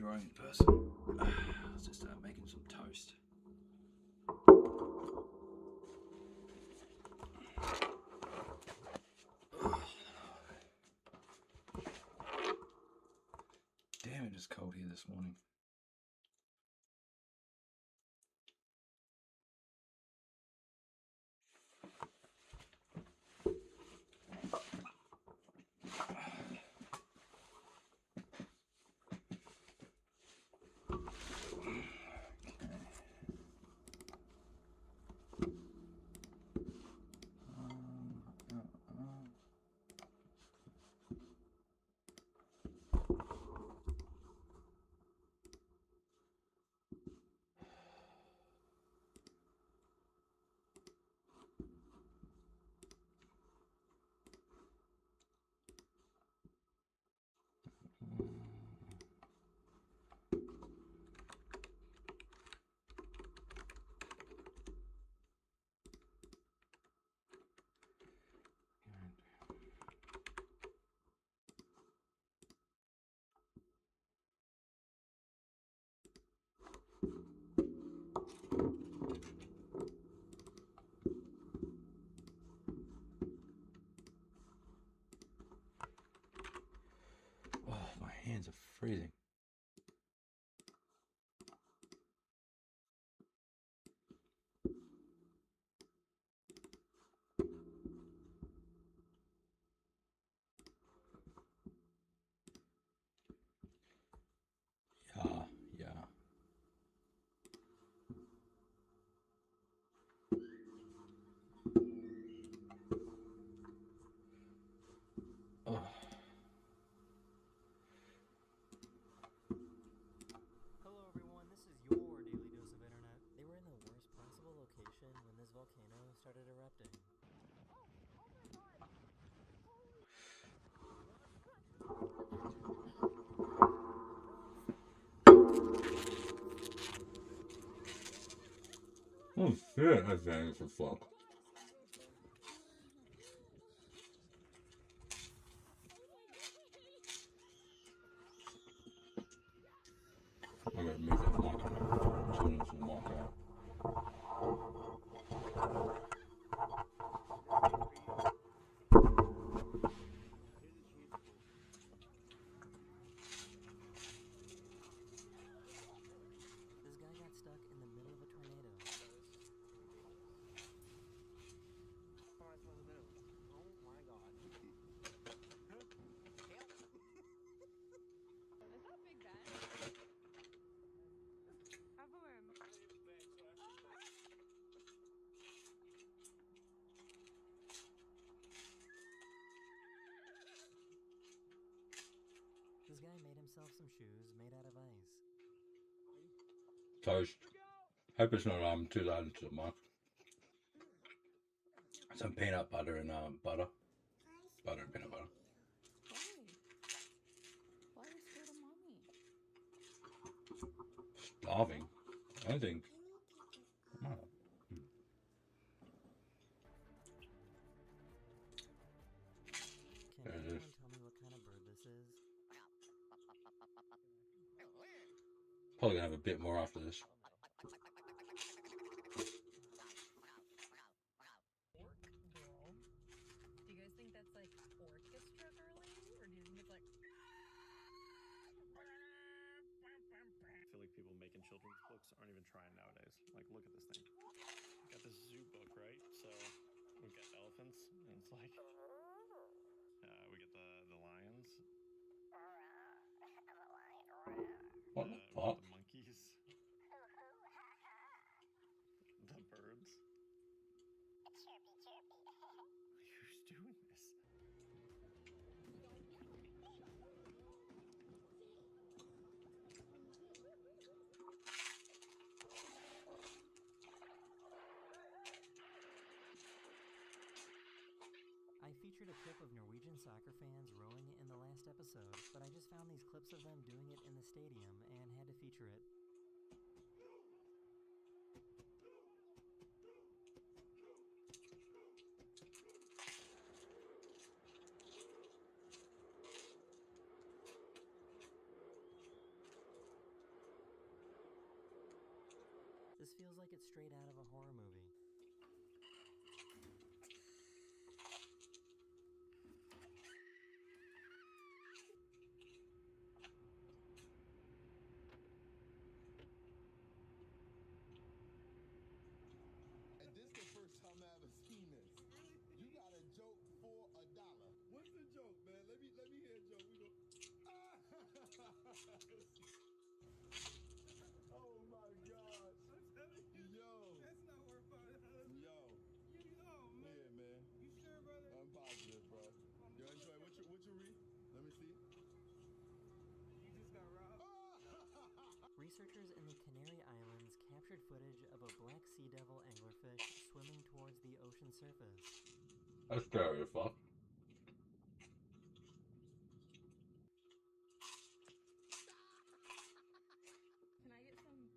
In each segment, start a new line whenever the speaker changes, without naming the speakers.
drawing in person. Let's just start making some toast. Damn, it is cold here this morning. Oh, my hands are freezing. Yeah. Oh.
Hello everyone, this is your daily dose of internet. They were in the worst possible location when this volcano started erupting.
Oh shit, that's dangerous as fuck. I gotta make that mark out. Someone else will mark out.
This guy got stuck in the middle of a tornado. Oh my god.
Is that Big Ben? Everywhere.
This guy made himself some shoes made out of ice.
Toast. Hope it's not too loud into the mic. Some peanut butter and butter. Butter and peanut butter.
Why? Why are you scared of mommy?
Starving. I don't think. Oh.
Can
There it
anyone
is.
tell me what kind of bird this is?
Probably gonna have a bit more after this.
Orc girl. Do you guys think that's like orchestra girly? Or do you think it's like
I feel like people making children's books aren't even trying nowadays. Like, look at this thing. We got this zoo book, right? So we've got elephants, and it's like, we get the lions,
What the
we
fuck?
got the monkeys, the birds. Who's doing this?
I featured a clip of Norwegian soccer fans rowing in the last episode, but I just found these clips of them doing it in the stadium and had to feature it. This feels like it's straight out of a horror movie.
And this the first time I ever seen this. You got a joke for $1. What's the joke, man? Let me hear a joke. We go. Ah! Oh my gosh. I'm telling you. Yo. That's not worth $5. Yo. Oh man. Yeah, man. You sure, brother? I'm positive, bro. Yo, enjoy. What you read? Let me see. You just got robbed.
Researchers in the Canary Islands captured footage of a black sea devil anglerfish swimming towards the ocean surface.
That's scary as fuck.
Can I get some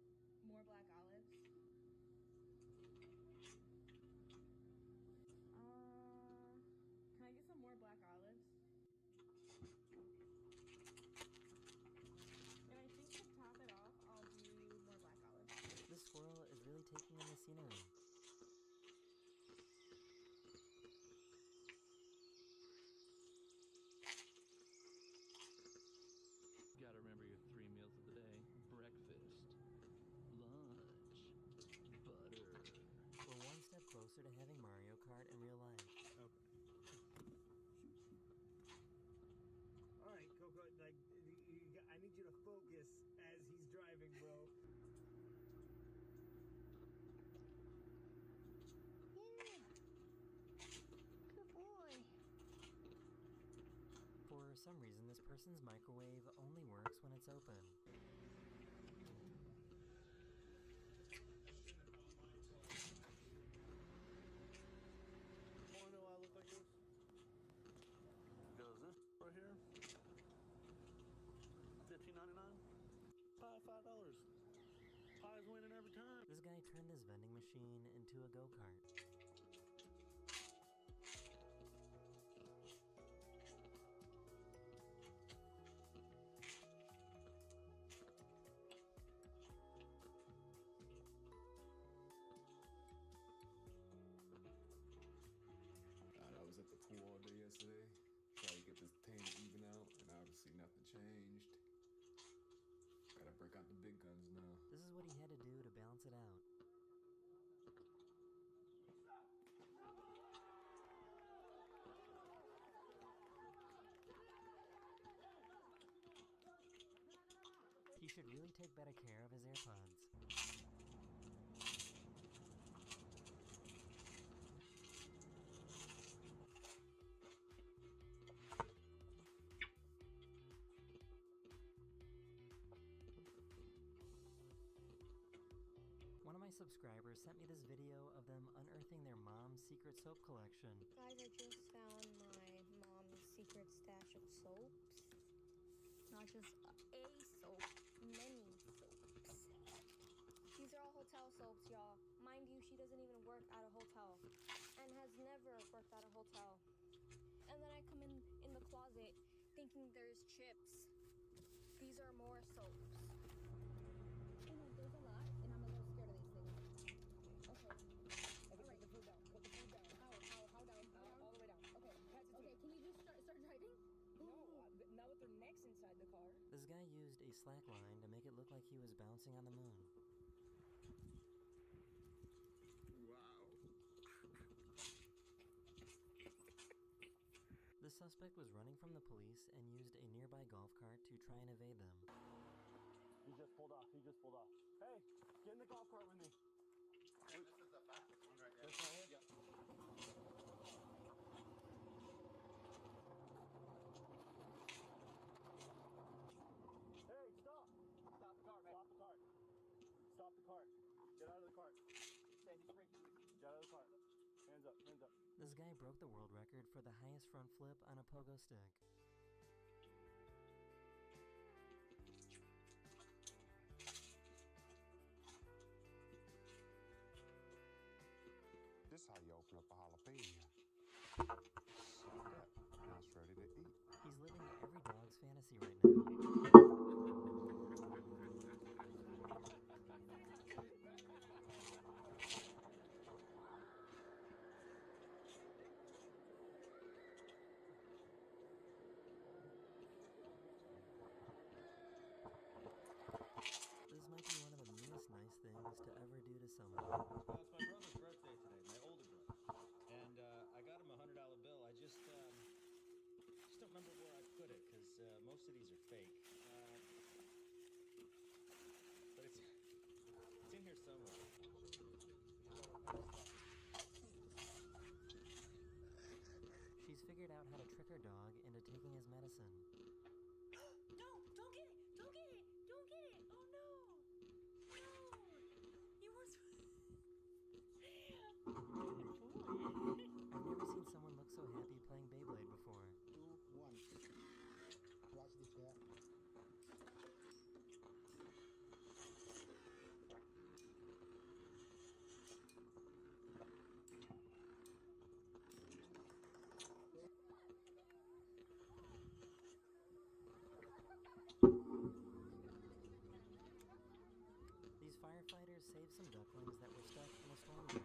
more black olives? Can I get some more black olives? And I think to top it off, I'll do more black olives.
This squirrel is really taking in the scenery.
You gotta remember your 3 meals of the day. Breakfast, lunch, butter.
We're one step closer to having Mario Kart in real life.
Okay. All right, Coco. Like, I need you to focus as he's driving, bro.
Yeah. Good boy.
For some reason, this person's microwave only works when it's open.
Wanna know why I look like this? Because this right here, $15.99. Pie $5. Pie's winning every time.
This guy turned this vending machine into a go-kart.
I was at the pool all day yesterday. Try to get this tan to even out, and obviously nothing changed. Gotta break out the big guns now.
This is what he had to do to balance it out. He should really take better care of his AirPods. One of my subscribers sent me this video of them unearthing their mom's secret soap collection.
Guys, I just found my mom's secret stash of soaps. Not just a soap, many soaps. These are all hotel soaps, y'all. Mind you, she doesn't even work at a hotel and has never worked at a hotel. And then I come in the closet thinking there's chips. These are more soaps. You know, there's a lot, and I'm a little scared of these things. Okay. All right. Put the food down. Put the food down. How down? All the way down. Okay. Okay. Can you just start driving? No. Not with their necks inside the car.
This guy used a slack line to make it look like he was bouncing on the moon.
Wow.
The suspect was running from the police and used a nearby golf cart to try and evade them.
He just pulled off. Hey, get in the golf cart with me.
And this is the fastest one right there.
This right here?
Yep.
Hey, stop! Stop the cart, man. Stop the cart. Stop the cart. Get out of the cart.
Sandy Spring.
Get out of the cart. Hands up, hands up.
This guy broke the world record for the highest front flip on a pogo stick.
This how you open up a jalapeno. Suck that. Now it's ready to eat.
He's living every dog's fantasy right now.
most of these are fake. But it's in here somewhere.
She's figured out how to trick her dog into taking his medicine.
No! Don't get it! Don't get it! Don't get it! Oh no! No! You were
I've never seen someone look so happy playing Beyblade before.
2, 1. Watch the chat.
These firefighters saved some ducklings that were stuck in a storm drain.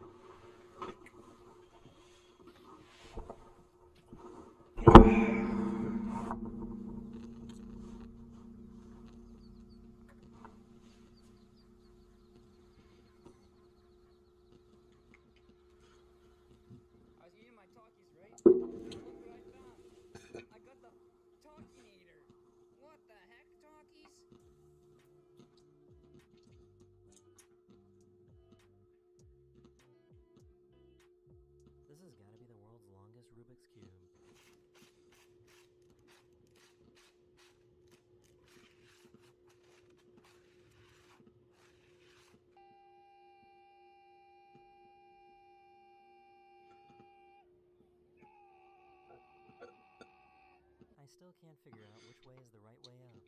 I was eating my Talkies, right? Look what I found. I got the Talkinator. What the heck, Talkies?
This has got to be the world's longest Rubik's Cube. I still can't figure out which way is the right way up.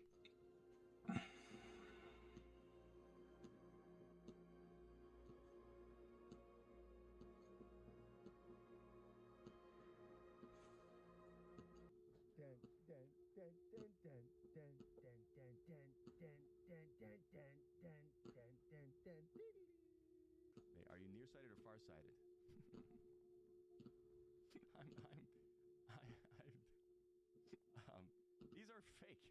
Hey, are you nearsighted or farsighted? These are fake.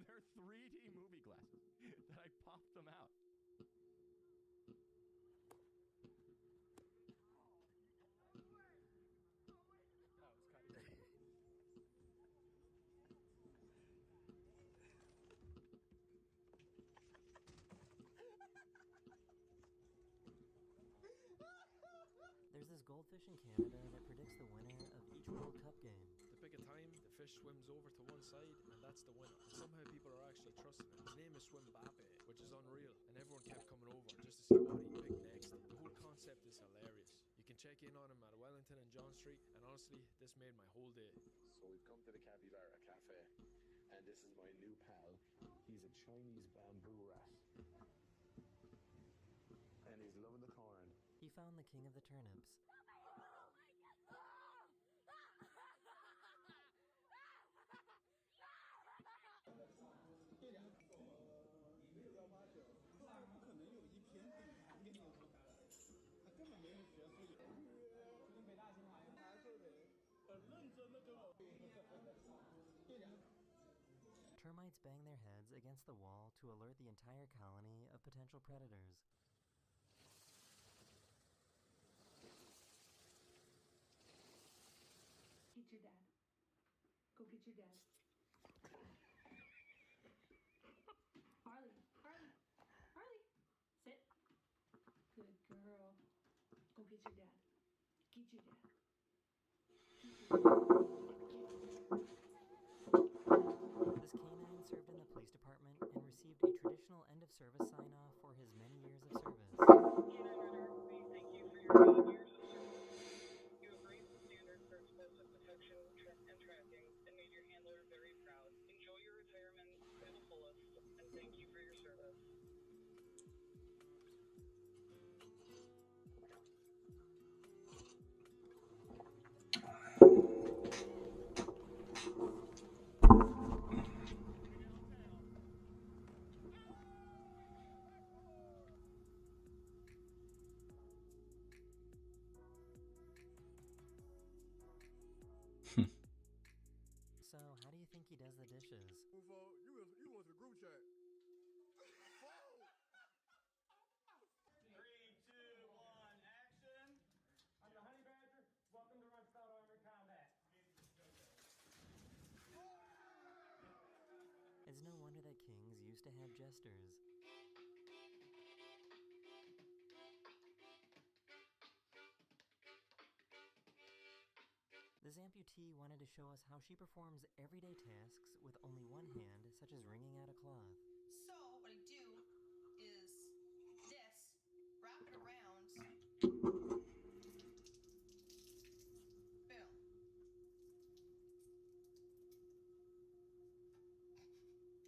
They're 3D movie glasses that I popped them out.
There's this goldfish in Canada that predicts the winner of each World Cup game.
To pick a time, the fish swims over to one side, and that's the winner. Somehow people are actually trusting it. His name is Swim Mbappe, which is unreal, and everyone kept coming over just to see what he picked next. The whole concept is hilarious. You can check in on him at Wellington and John Street, and honestly, this made my whole day.
So we've come to the Capybara Cafe, and this is my new pal. He's a Chinese bamboo rat. And he's loving the corn.
He found the king of the turnips. Termites bang their heads against the wall to alert the entire colony of potential predators.
Get your dad. Go get your dad. Harley, Harley, Harley, sit. Good girl. Go get your dad. Get your dad.
This canine served in the police department and received a traditional end-of-service sign-off for his many years of service.
Thank you for your 8 years of service. You have raised the standard for explosive detection and tracking and made your handler very proud. Enjoy your retirement to the fullest, and thank you for your service.
It's no wonder that kings used to have jesters. This amputee wanted to show us how she performs everyday tasks with only one hand, such as wringing out a cloth.
So what I do is this, wrap it around. Boom.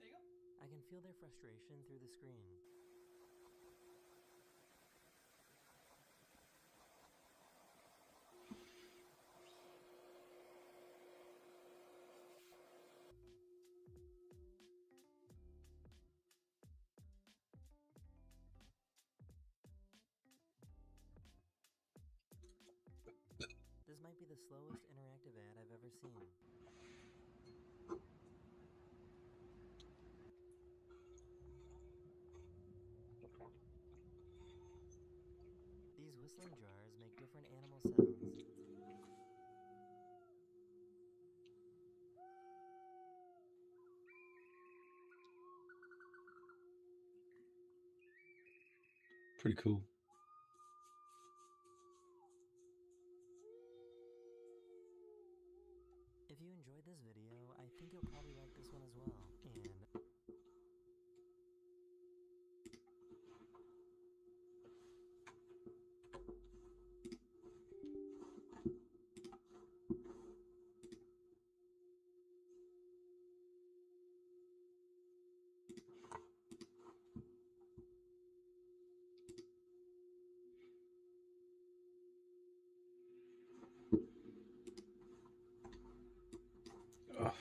There you go.
I can feel their frustration through the screen. This might be the slowest interactive ad I've ever seen. These whistling jars make different animal sounds.
Pretty cool.
If you enjoyed this video, I think you'll probably like this one as well. And
Ugh.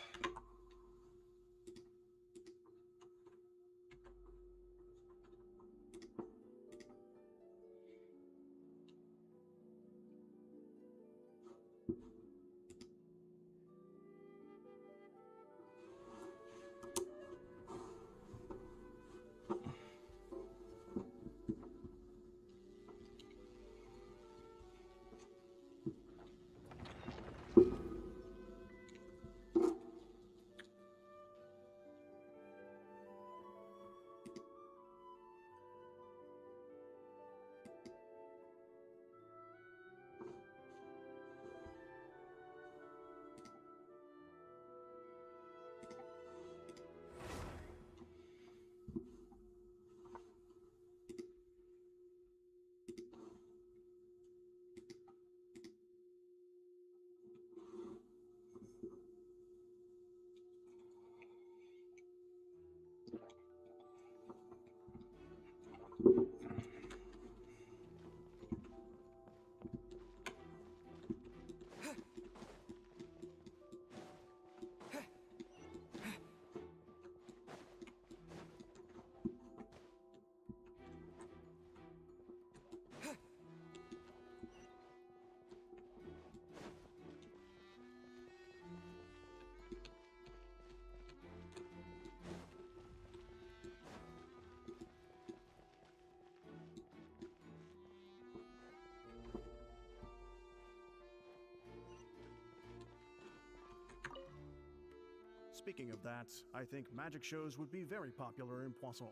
Speaking of that, I think magic shows would be very popular in Poisson.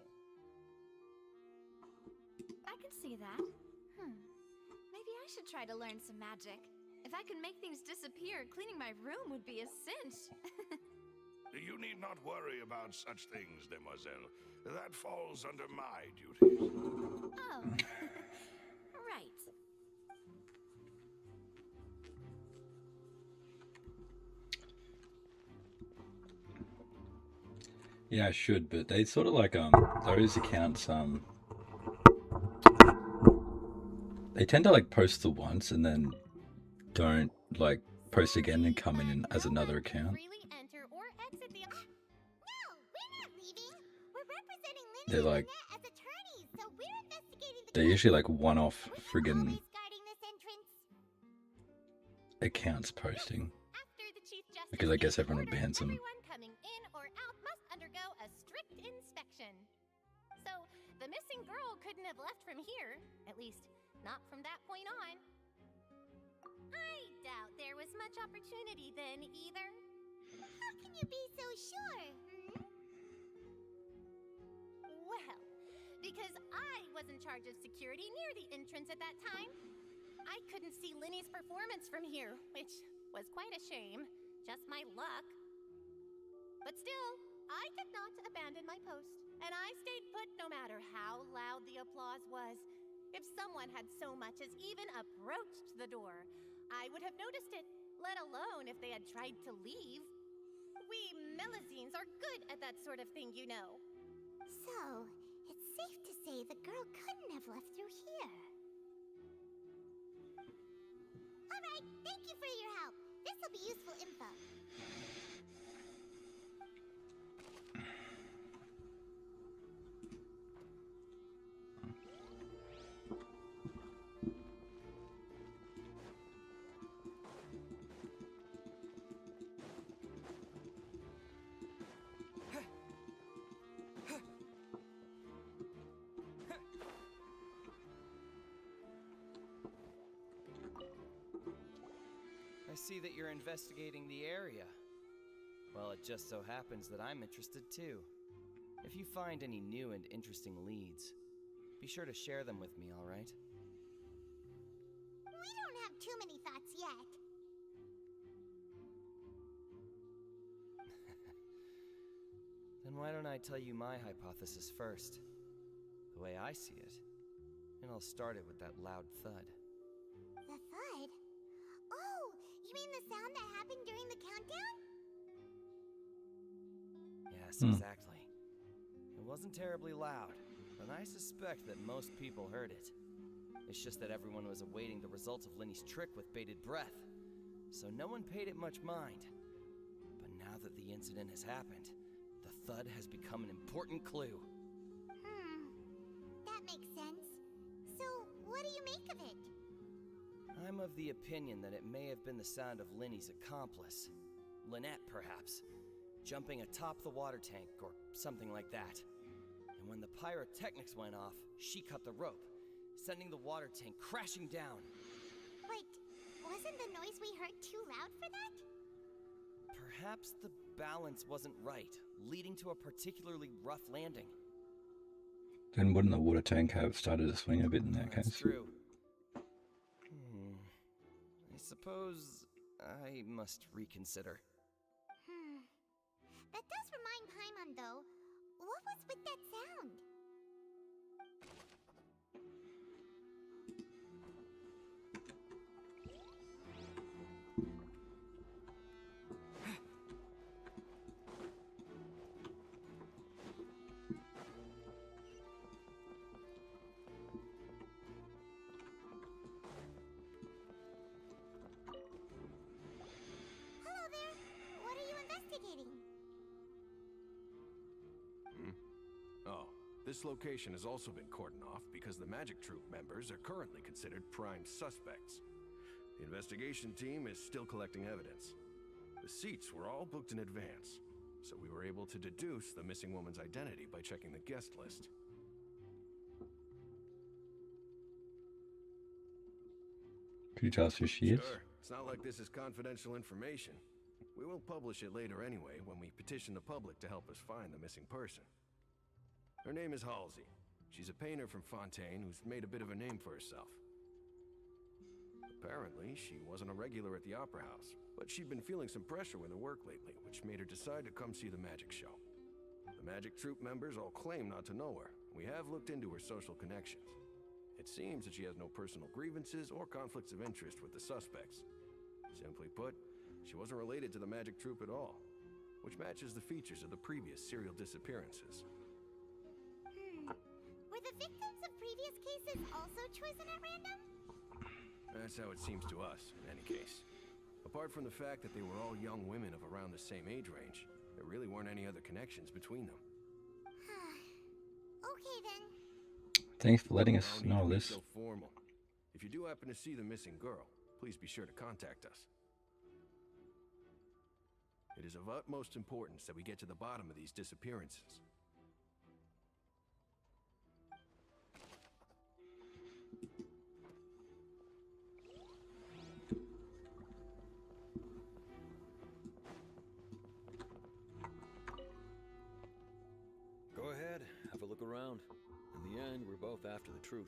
I can see that. Maybe I should try to learn some magic. If I could make things disappear, cleaning my room would be a cinch.
You need not worry about such things, demoiselle. That falls under my duties.
Oh, right.
Yeah, I should, but they sort of like those accounts they tend to like post the once and then don't like post again and come in as another account. They're like they're usually like one-off friggin' accounts posting because I guess everyone bans them.
The missing girl couldn't have left from here, at least not from that point on. I doubt there was much opportunity then either.
How can you be so sure?
Well, because I was in charge of security near the entrance at that time, I couldn't see Linny's performance from here, which was quite a shame. Just my luck. But still, I did not abandon my post, and I stayed put no matter how loud the applause was. If someone had so much as even approached the door, I would have noticed it, let alone if they had tried to leave. We Melazines are good at that sort of thing, you know.
So, it's safe to say the girl couldn't have left through here. Alright, thank you for your help. This'll be useful info.
I see that you're investigating the area. Well, it just so happens that I'm interested too. If you find any new and interesting leads, be sure to share them with me, all right?
We don't have too many thoughts yet.
Then why don't I tell you my hypothesis first? The way I see it. And I'll start it with that loud thud.
The thud? Oh, you mean the sound that happened during the countdown?
Yes, exactly. It wasn't terribly loud, but I suspect that most people heard it. It's just that everyone was awaiting the results of Linny's trick with bated breath, so no one paid it much mind. But now that the incident has happened, the thud has become an important clue.
That makes sense. So, what do you make of it?
I'm of the opinion that it may have been the sound of Linny's accomplice. Lynette, perhaps. Jumping atop the water tank, or something like that. And when the pyrotechnics went off, she cut the rope, sending the water tank crashing down.
Wait, wasn't the noise we heard too loud for that?
Perhaps the balance wasn't right, leading to a particularly rough landing.
Then wouldn't the water tank have started to swing a bit in that case?
That's true. I suppose I must reconsider.
That does remind Paimon, though. What was with that sound? Hello there. What are you investigating?
Oh, this location has also been cordoned off because the Magic Troop members are currently considered prime suspects. The investigation team is still collecting evidence. The seats were all booked in advance, so we were able to deduce the missing woman's identity by checking the guest list.
Could you tell us who she is?
Sure. It's not like this is confidential information. We will publish it later anyway when we petition the public to help us find the missing person. Her name is Halsey. She's a painter from Fontaine who's made a bit of a name for herself. Apparently, she wasn't a regular at the Opera House, but she'd been feeling some pressure with her work lately, which made her decide to come see the magic show. The Magic Troop members all claim not to know her. We have looked into her social connections. It seems that she has no personal grievances or conflicts of interest with the suspects. Simply put, she wasn't related to the Magic Troop at all, which matches the features of the previous serial disappearances.
Were the victims of previous cases also chosen at random?
That's how it seems to us, in any case. Apart from the fact that they were all young women of around the same age range, there really weren't any other connections between them.
Okay then.
Thanks for letting us know this.
So formal. If you do happen to see the missing girl, please be sure to contact us. It is of utmost importance that we get to the bottom of these disappearances.
Go ahead, have a look around.
after the truth.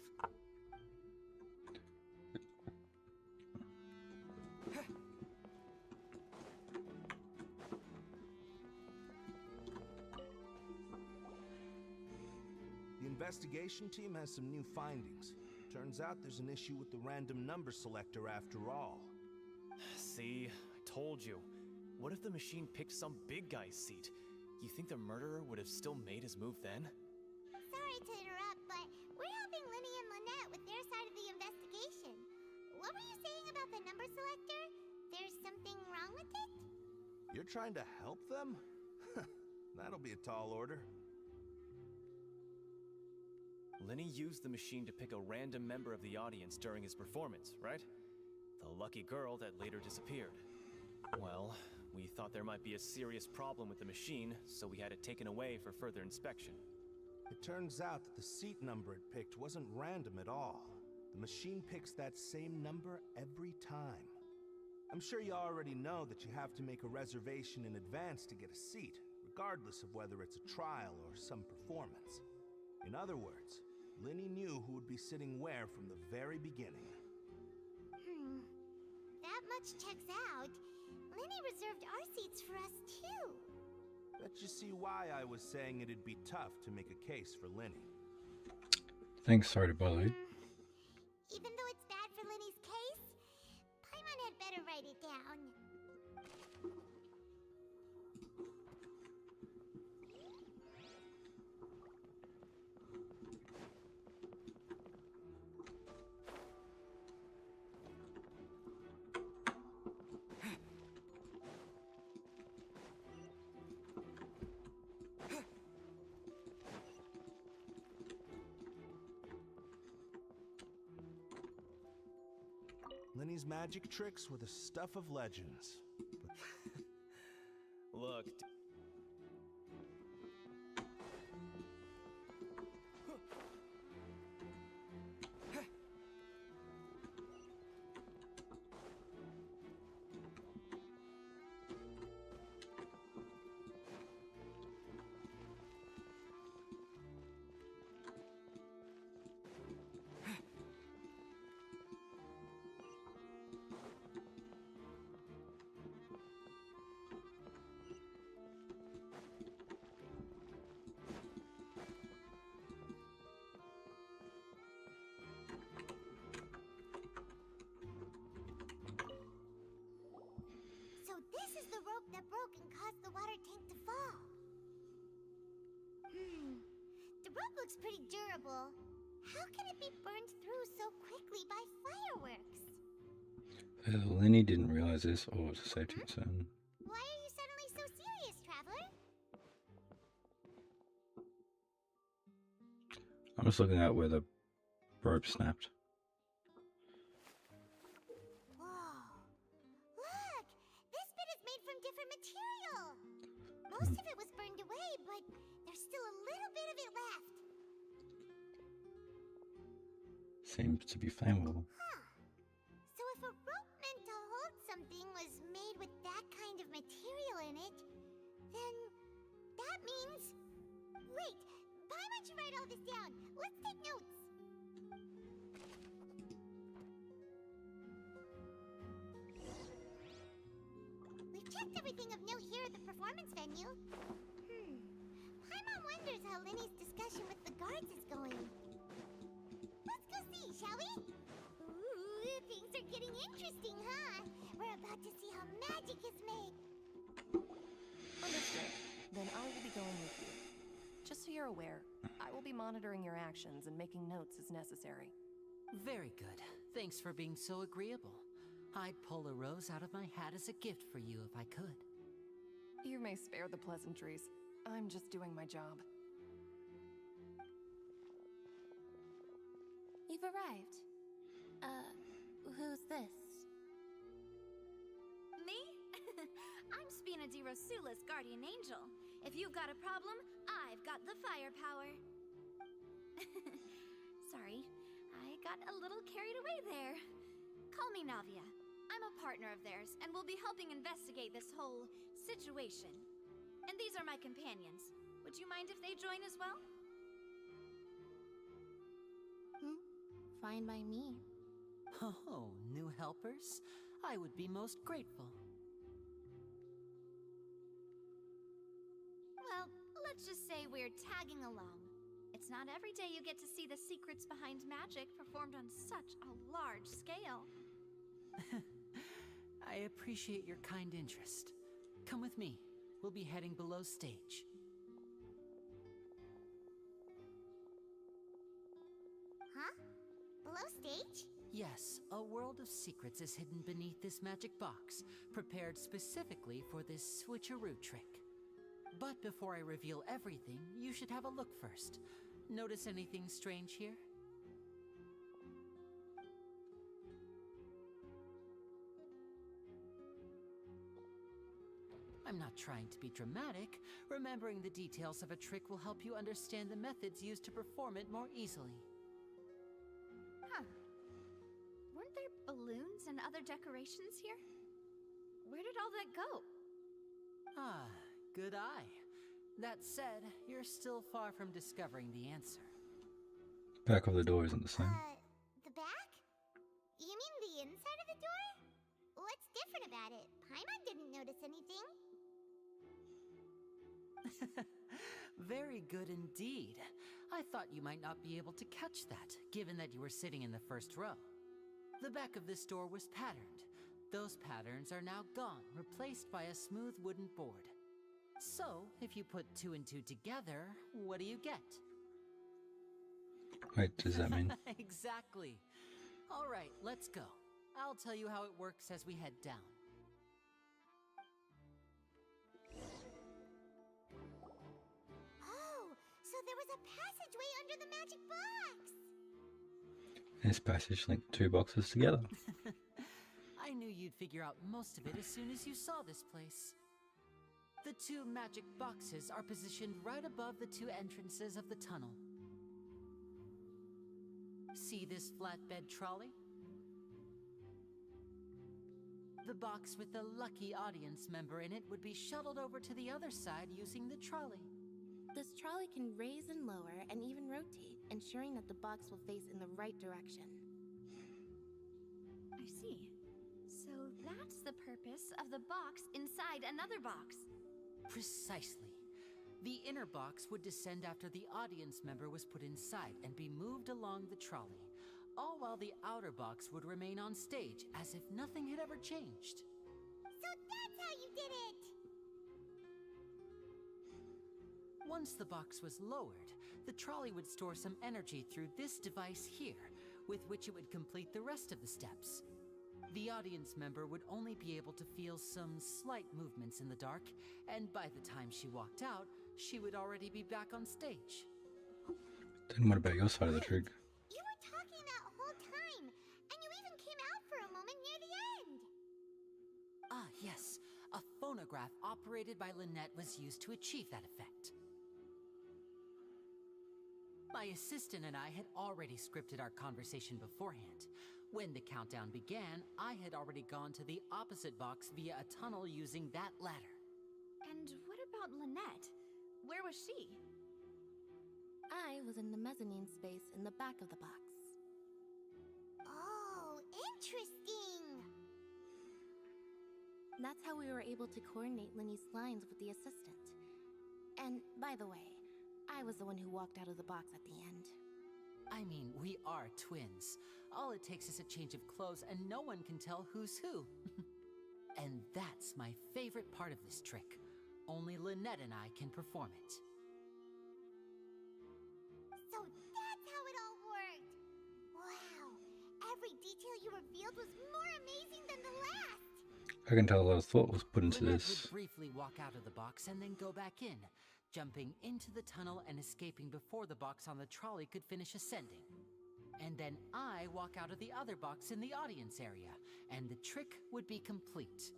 The investigation team has some new findings. Turns out there's an issue with the random number selector after all.
See, I told you. What if the machine picked some big guy's seat? You think the murderer would have still made his move then?
Sorry to interrupt, but we're helping Linny and Lynette with their side of the investigation. What were you saying about the number selector? There's something wrong with it?
You're trying to help them? That'll be a tall order.
Linny used the machine to pick a random member of the audience during his performance, right? The lucky girl that later disappeared. Well, we thought there might be a serious problem with the machine, so we had it taken away for further inspection.
It turns out that the seat number it picked wasn't random at all. The machine picks that same number every time. I'm sure you already know that you have to make a reservation in advance to get a seat, regardless of whether it's a trial or some performance. In other words, Linny knew who would be sitting where from the very beginning.
That much checks out. Linny reserved our seats for us too.
Bet you see why I was saying it'd be tough to make a case for Linny.
Thanks, sorry to bother you.
Even though it's bad for Linny's case, Paimon had better write it down.
Linny's magic tricks were the stuff of legends.
Look,
So this is the rope that broke and caused the water tank to fall. The rope looks pretty durable. How can it be burned through so quickly by fireworks?
Lenny didn't realize this, or it's a safety concern.
Why are you suddenly so serious, Traveler?
I'm just looking at where the rope snapped.
Look! This bit is made from different material! Most of it was burned away, but there's still a little bit of it left.
Seems to be flammable.
So if a rope meant to hold something was made with that kind of material in it, then that means... Wait! Why don't you write all this down? Let's take notes! We've checked everything of note here at the performance venue. Paimon wonders how Linny's discussion with the guards is going. Let's go see, shall we? Ooh, things are getting interesting, huh? We're about to see how magic is made.
Understood. Then I will be going with you. Just so you're aware, I will be monitoring your actions and making notes as necessary.
Very good. Thanks for being so agreeable. I'd pull a rose out of my hat as a gift for you if I could.
You may spare the pleasantries. I'm just doing my job.
You've arrived. Who's this? Me? I'm Spina di Rosula's guardian angel. If you've got a problem, I've got the firepower. Sorry, I got a little carried away there. Call me Navia. I'm a partner of theirs, and we'll be helping investigate this whole situation. And these are my companions. Would you mind if they join as well?
fine by me.
Oh, new helpers? I would be most grateful.
Well, let's just say we're tagging along. It's not every day you get to see the secrets behind magic performed on such a large scale.
I appreciate your kind interest. Come with me. We'll be heading below stage.
Huh? Below stage?
Yes, a world of secrets is hidden beneath this magic box, prepared specifically for this switcheroo trick. But before I reveal everything, you should have a look first. Notice anything strange here? I'm not trying to be dramatic. Remembering the details of a trick will help you understand the methods used to perform it more easily.
Huh. Weren't there balloons and other decorations here? Where did all that go?
Ah, good eye. That said, you're still far from discovering the answer.
Back of the door isn't the same.
The back? You mean the inside of the door? What's different about it? Paimon didn't notice anything.
Very good indeed. I thought you might not be able to catch that, given that you were sitting in the first row. The back of this door was patterned. Those patterns are now gone, replaced by a smooth wooden board. So, if you put 2 and 2 together, what do you get?
Wait, does that mean?
Exactly. All right, let's go. I'll tell you how it works as we head down.
Oh, so there was a passageway under the magic box!
This passage linked 2 boxes together.
I knew you'd figure out most of it as soon as you saw this place. The 2 magic boxes are positioned right above the 2 entrances of the tunnel. See this flatbed trolley? The box with the lucky audience member in it would be shuttled over to the other side using the trolley.
This trolley can raise and lower and even rotate, ensuring that the box will face in the right direction.
I see. So that's the purpose of the box inside another box.
Precisely. The inner box would descend after the audience member was put inside and be moved along the trolley, all while the outer box would remain on stage as if nothing had ever changed.
So that's how you did it!
Once the box was lowered, the trolley would store some energy through this device here, with which it would complete the rest of the steps. The audience member would only be able to feel some slight movements in the dark, and by the time she walked out, she would already be back on stage.
Then what about your side of the trick?
You were talking that whole time, and you even came out for a moment near the end.
Ah, yes. A phonograph operated by Lynette was used to achieve that effect. My assistant and I had already scripted our conversation beforehand. When the countdown began, I had already gone to the opposite box via a tunnel using that ladder.
And what about Lynette? Where was she?
I was in the mezzanine space in the back of the box.
Oh, interesting!
That's how we were able to coordinate Linny's lines with the assistant. And, by the way, I was the one who walked out of the box at the end.
I mean, we are twins. All it takes is a change of clothes and no one can tell who's who. And that's my favorite part of this trick. Only Lynette and I can perform it.
So that's how it all worked! Wow! Every detail you revealed was more amazing than the last!
I can tell a lot of thought was put into
Lynette
this.
would briefly walk out of the box and then go back in, jumping into the tunnel and escaping before the box on the trolley could finish ascending. And then I walk out of the other box in the audience area, and the trick would be complete.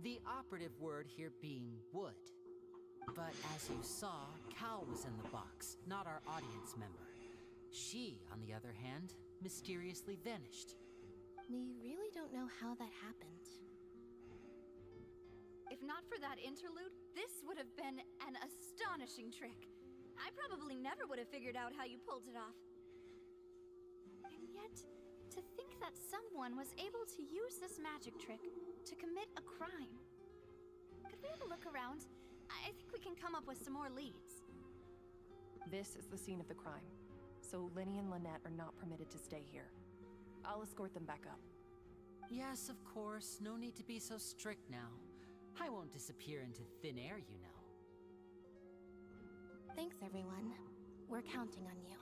The operative word here being would. But as you saw, Cal was in the box, not our audience member. She, on the other hand, mysteriously vanished.
We really don't know how that happened.
If not for that interlude, this would have been an astonishing trick. I probably never would have figured out how you pulled it off. And yet What? To think that someone was able to use this magic trick to commit a crime. Could we have a look around? I think we can come up with some more leads.
This is the scene of the crime, so Lenny and Lynette are not permitted to stay here. I'll escort them back up.
Yes, of course. No need to be so strict now. I won't disappear into thin air, you know.
Thanks, everyone. We're counting on you.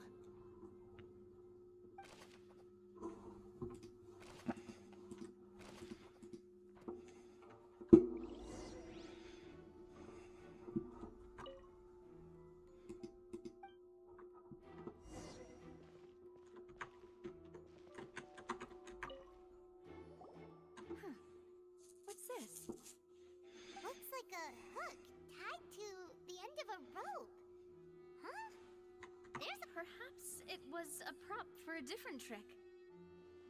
What's this?
Looks like a hook tied to the end of a rope. Huh?
Perhaps it was a prop for a different trick.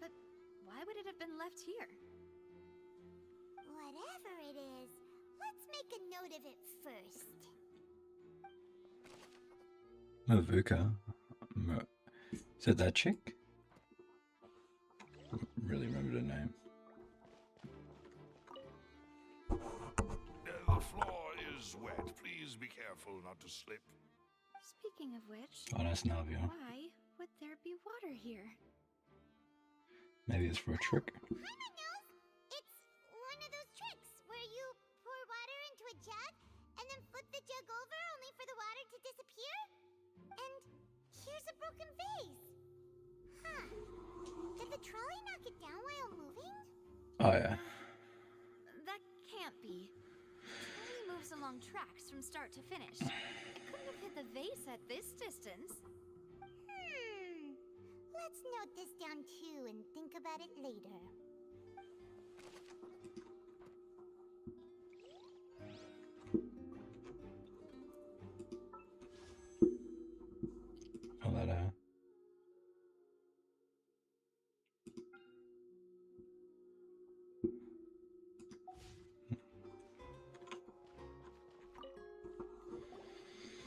But why would it have been left here?
Whatever it is, let's make a note of it first.
Mavuka. Is it that chick? Really remember the name.
The floor is wet. Please be careful not to slip.
Speaking of which,
Oh, that's Navia.
why would there be water here?
Maybe it's for a trick.
Paimon knows! It's one of those tricks where you pour water into a jug and then flip the jug over only for the water to disappear? And here's a broken vase. Huh. Did the trolley knock it down while moving?
Oh, yeah.
That can't be. The trolley moves along tracks from start to finish. It couldn't have hit the vase at this distance.
Let's note this down too and think about it later.
Oh, that,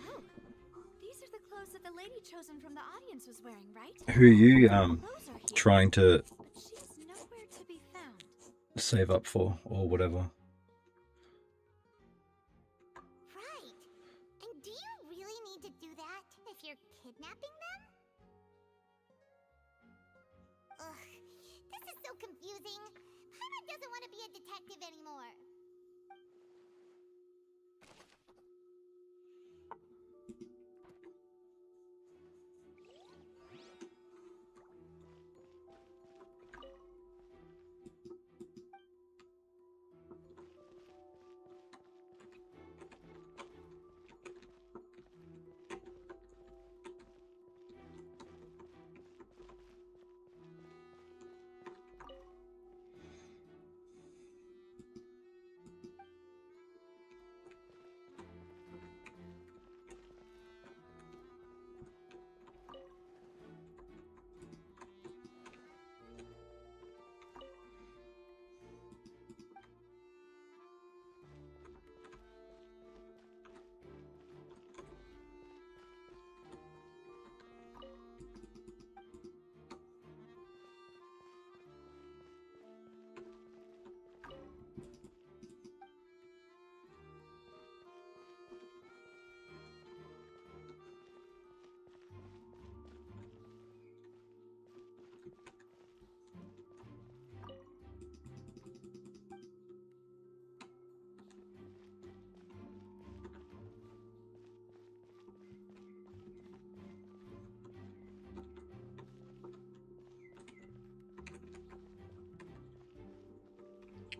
Oh, these are the clothes that the lady chosen from the audience was wearing, right?
Who are you,
Clothes are here,
trying to
but she's nowhere to be found.
save up for, or whatever?
Right. And do you really need to do that if you're kidnapping them? Ugh, this is so confusing. Paimon doesn't want to be a detective anymore.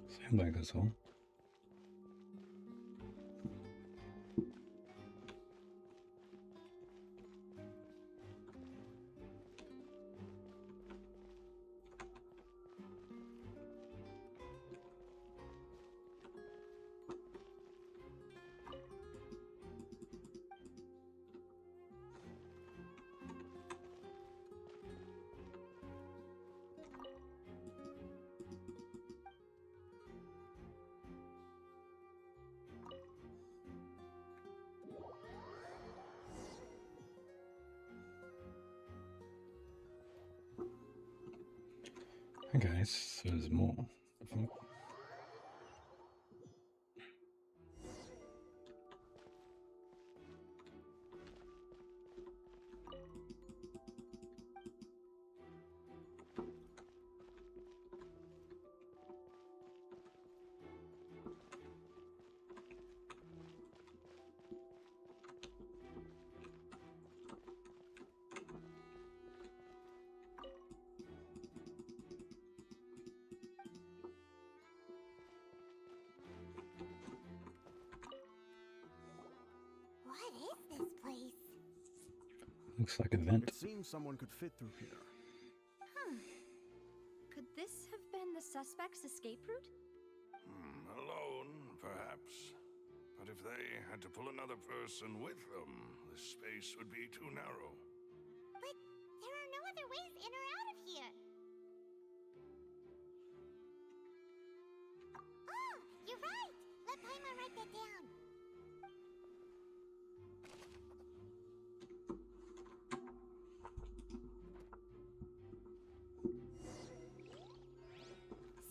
Seems like that's all. Okay, so there's more.
What is this place?
Looks like a vent.
It seems someone could fit through here.
Could this have been the suspect's escape route?
Alone, perhaps. But if they had to pull another person with them, the space would be too narrow.
But there are no other ways in or out of here. Oh, you're right. Let Paimon write that down.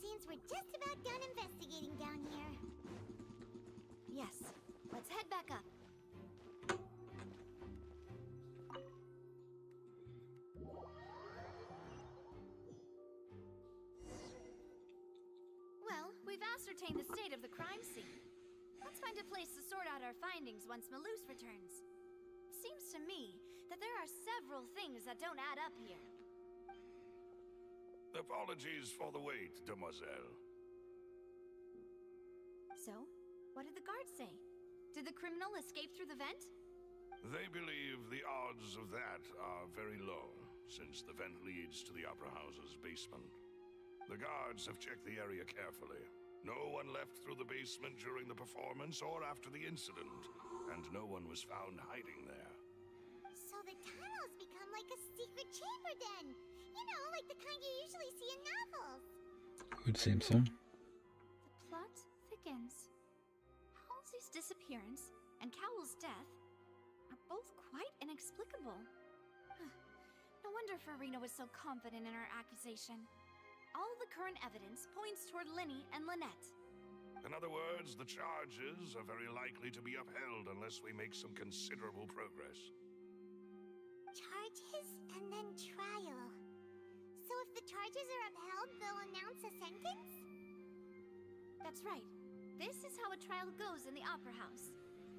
Seems we're just about done investigating down here.
Yes. Let's head back up. Well, we've ascertained the state of the crime scene. Let's find a place to sort out our findings once Malus returns. Seems to me that there are several things that don't add up here.
Apologies for the wait, demoiselle.
So, what did the guards say? Did the criminal escape through the vent?
They believe the odds of that are very low, since the vent leads to the Opera House's basement. The guards have checked the area carefully. No one left through the basement during the performance or after the incident, and no one was found hiding there.
So the tunnels become like a secret chamber then. You know, like the kind you usually see in novels.
Would seem so.
The plot thickens. Halsey's disappearance and Cowell's death are both quite inexplicable. No wonder Farina was so confident in her accusation. All the current evidence points toward Linny and Lynette.
In other words, the charges are very likely to be upheld unless we make some considerable progress.
Charges and then trial. So if the charges are upheld, they'll announce a sentence?
That's right. This is how a trial goes in the Opera House.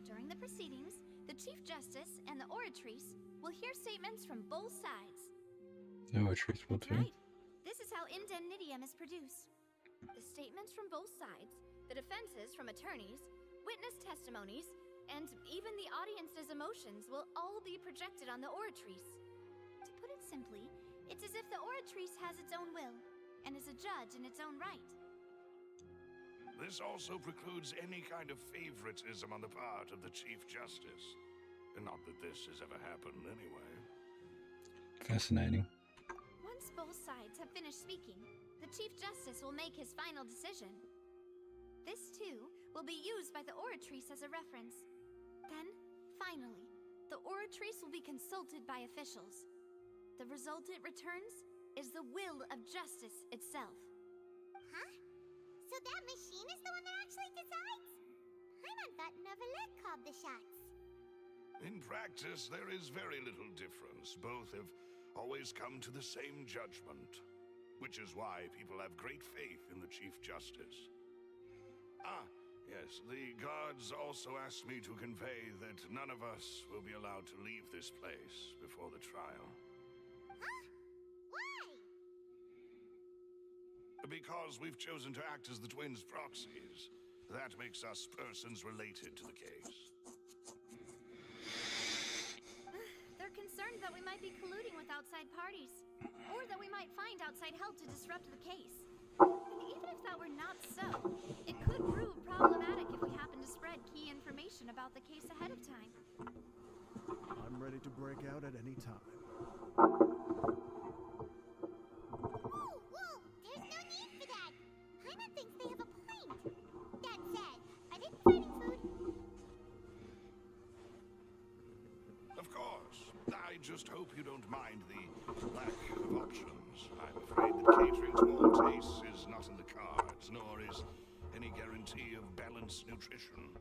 During the proceedings, the Chief Justice and the Oratrice will hear statements from both sides.
The Oratrice will too.
Right. This is how indemnitium is produced. The statements from both sides, the defenses from attorneys, witness testimonies, and even the audience's emotions will all be projected on the Oratrice. To put it simply, it's as if the Oratrice has its own will, and is a judge in its own right.
This also precludes any kind of favoritism on the part of the Chief Justice. Not that this has ever happened anyway.
Fascinating.
Once both sides have finished speaking, the Chief Justice will make his final decision. This, too, will be used by the Oratrice as a reference. Then, finally, the Oratrice will be consulted by officials. The result it returns is the will of justice itself.
Huh? So that machine is the one that actually decides? Paimon thought Novelet called the shots.
In practice, there is very little difference. Both have always come to the same judgment, which is why people have great faith in the Chief Justice. Ah, yes, the guards also asked me to convey that none of us will be allowed to leave this place before the trial.
Huh? Why?
Because we've chosen to act as the twins' proxies. That makes us persons related to the case.
They're concerned that we might be colluding with outside parties, or that we might find outside help to disrupt the case. And even if that were not so, it could prove problematic if we happen to spread key information about the case ahead of time.
I'm ready to break out at any time.
Whoa! There's no need for that! Paimon thinks they have a point. That said, are they providing food?
Of course. I just hope you don't mind the lack of options. I'm afraid that catering Small taste is not in the cards, nor is any guarantee of balanced nutrition.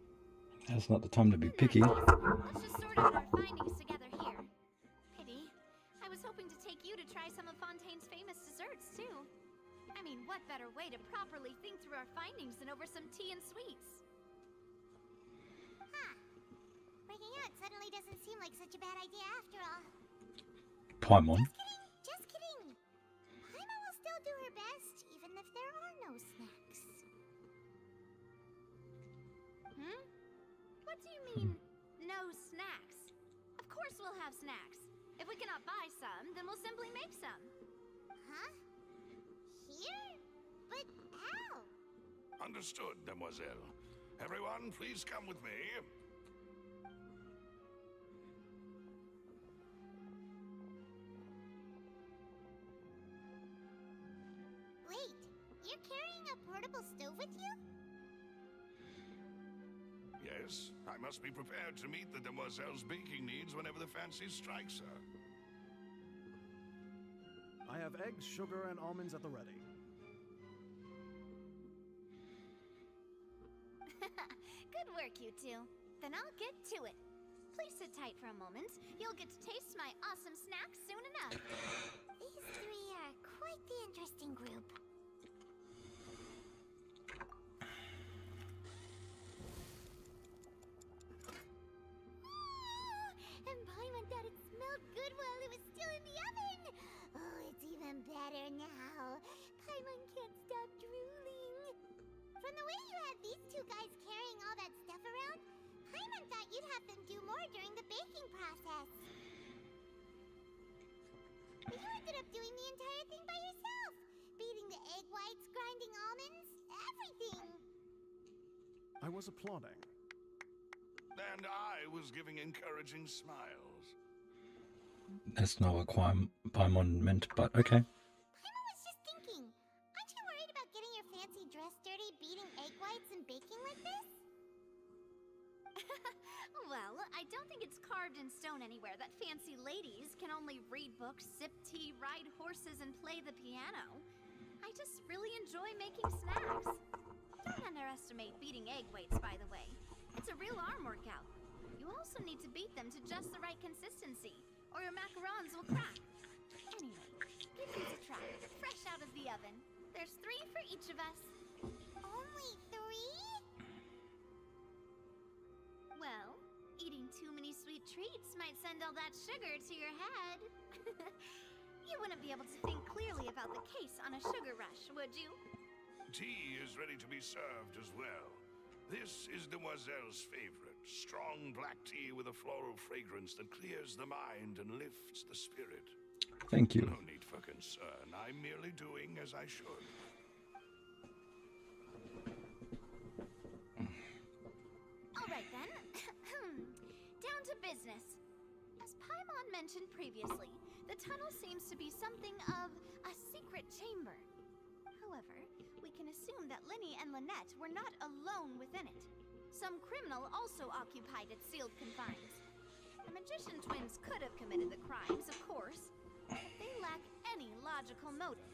That's not the time to be picky.
Let's just sort out our findings together here. Pity. I was hoping to take you to try some of Fontaine's famous desserts, too. I mean, what better way to properly think through our findings than over some tea and sweets?
Huh. Breaking out suddenly doesn't seem like such a bad idea after all.
Paimon.
Just kidding. Paimon will still do her best, even if there are no snacks.
Hmm? What do you mean, no snacks? Of course we'll have snacks. If we cannot buy some, then we'll simply make some.
Huh? Here? But how?
Understood, Demoiselle. Everyone, please come with me.
Wait, you're carrying a portable stove with you?
Yes, I must be prepared to meet the Demoiselle's baking needs whenever the fancy strikes her.
I have eggs, sugar, and almonds at the ready.
Good work, you two. Then I'll get to it. Please sit tight for a moment. You'll get to taste my awesome snacks soon enough.
These three are quite the interesting group. And Paimon thought it smelled good while it was still in the oven. Oh, it's even better now. Paimon can't stop drooling. From the way you had these two guys carrying all that stuff around, Paimon thought you'd have them do more during the baking process. But you ended up doing the entire thing by yourself. Beating the egg whites, grinding almonds, everything.
I was applauding.
And I was giving encouraging smiles.
That's not what Paimon meant, but okay.
Paimon was just thinking, aren't you worried about getting your fancy dress dirty beating egg whites and baking like this?
Well, I don't think it's carved in stone anywhere that fancy ladies can only read books, sip tea, ride horses, and play the piano. I just really enjoy making snacks. Don't underestimate beating egg whites, by the way. It's a real arm workout. You also need to beat them to just the right consistency, or your macarons will crack. Anyway, give these a try. Fresh out of the oven. There's 3 for each of us.
Only 3?
Well, eating too many sweet treats might send all that sugar to your head. You wouldn't be able to think clearly about the case on a sugar rush, would you?
Tea is ready to be served as well. This is Demoiselle's favorite, strong black tea with a floral fragrance that clears the mind and lifts the spirit.
Thank you.
No need for concern. I'm merely doing as I should.
All right then. Down to business. As Paimon mentioned previously, the tunnel seems to be something of a secret chamber. However, we can assume that Linny and Lynette were not alone within it. Some criminal also occupied its sealed confines. The magician twins could have committed the crimes, of course, but they lack any logical motive.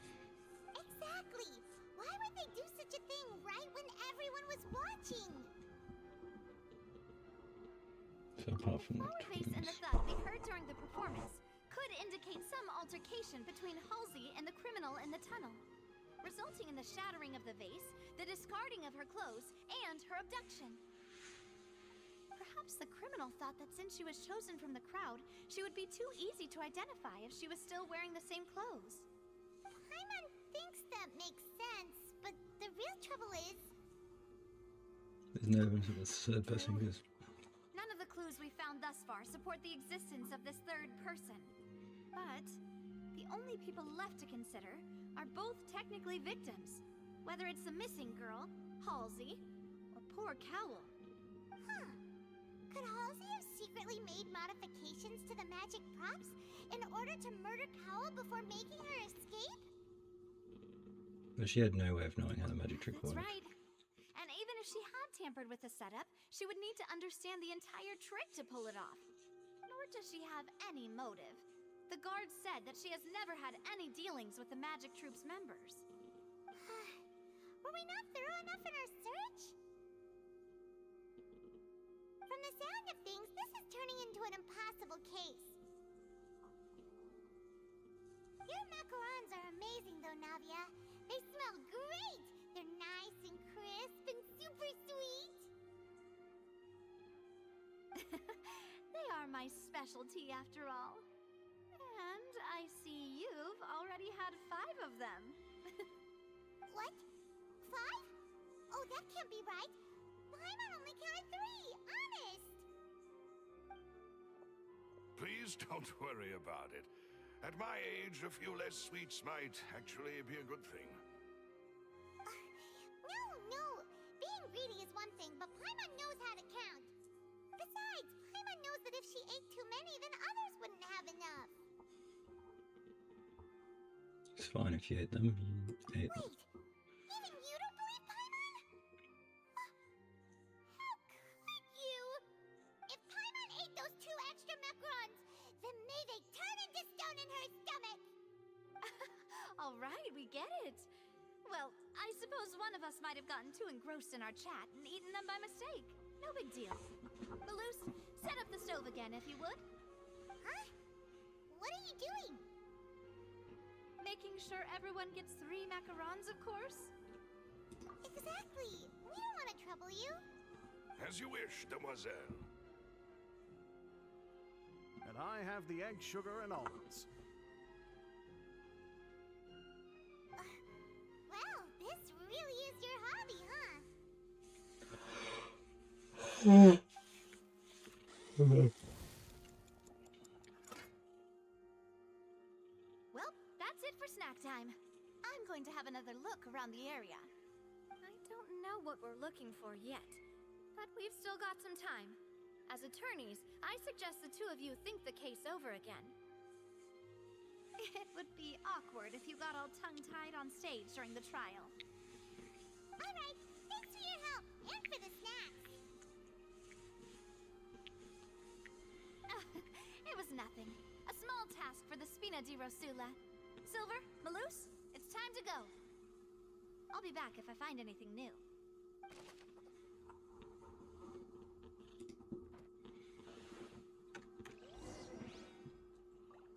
Exactly! Why would they do such a thing right when everyone was watching?
So apart from
The flower vase and the thud we heard during the performance could indicate some altercation between Halsey and the criminal in the tunnel, resulting in the shattering of the vase, the discarding of her clothes, and her abduction. Perhaps the criminal thought that since she was chosen from the crowd, she would be too easy to identify if she was still wearing the same clothes.
Paimon thinks that makes sense, but the real trouble is...
There's no evidence of this third person because
None of the clues we found thus far support the existence of this third person. But the only people left to consider are both technically victims, whether it's the missing girl, Halsey, or poor Cowell.
Huh. Could Halsey have secretly made modifications to the magic props in order to murder Cowell before making her escape?
but she had no way of knowing how the magic trick
That's
worked.
right. And even if she had tampered with the setup, she would need to understand the entire trick to pull it off. Nor does she have any motive. The guard said that she has never had any dealings with the magic troop's members.
Were we not thorough enough in our search? From the sound of things, this is turning into an impossible case. Your macarons are amazing though, Navia. They smell great! They're nice and crisp and super sweet!
They are my specialty after all. And I see you've already had 5 of them.
What? 5? Oh, that can't be right. Paimon only counted 3, honest!
Please don't worry about it. At my age, a few less sweets might actually be a good thing.
No. Being greedy is one thing, but Paimon knows how to count. Besides, Paimon knows that if she ate too many, then others wouldn't have enough.
It's fine if you hate them. You hate them.
Wait, even you don't believe Paimon? How could you? If Paimon ate those 2 extra macarons, then may they turn into stone in her stomach!
All right, we get it. Well, I suppose one of us might have gotten too engrossed in our chat and eaten them by mistake. No big deal. Malus, set up the stove again, if you would.
Huh? What are you doing?
Making sure everyone gets 3 macarons, of course.
Exactly. We don't want to trouble you.
As you wish, demoiselle.
And I have the egg, sugar, and almonds.
Well, this really is your hobby, huh?
Well, that's it for snack time. I'm going to have another look around the area. I don't know what we're looking for yet, but we've still got some time. As attorneys, I suggest the 2 of you think the case over again. It would be awkward if you got all tongue-tied on stage during the trial.
All right, thanks for your help and for the snacks.
It was nothing. A small task for the Spina di Rosula. Silver, Malus, it's time to go. I'll be back if I find anything new.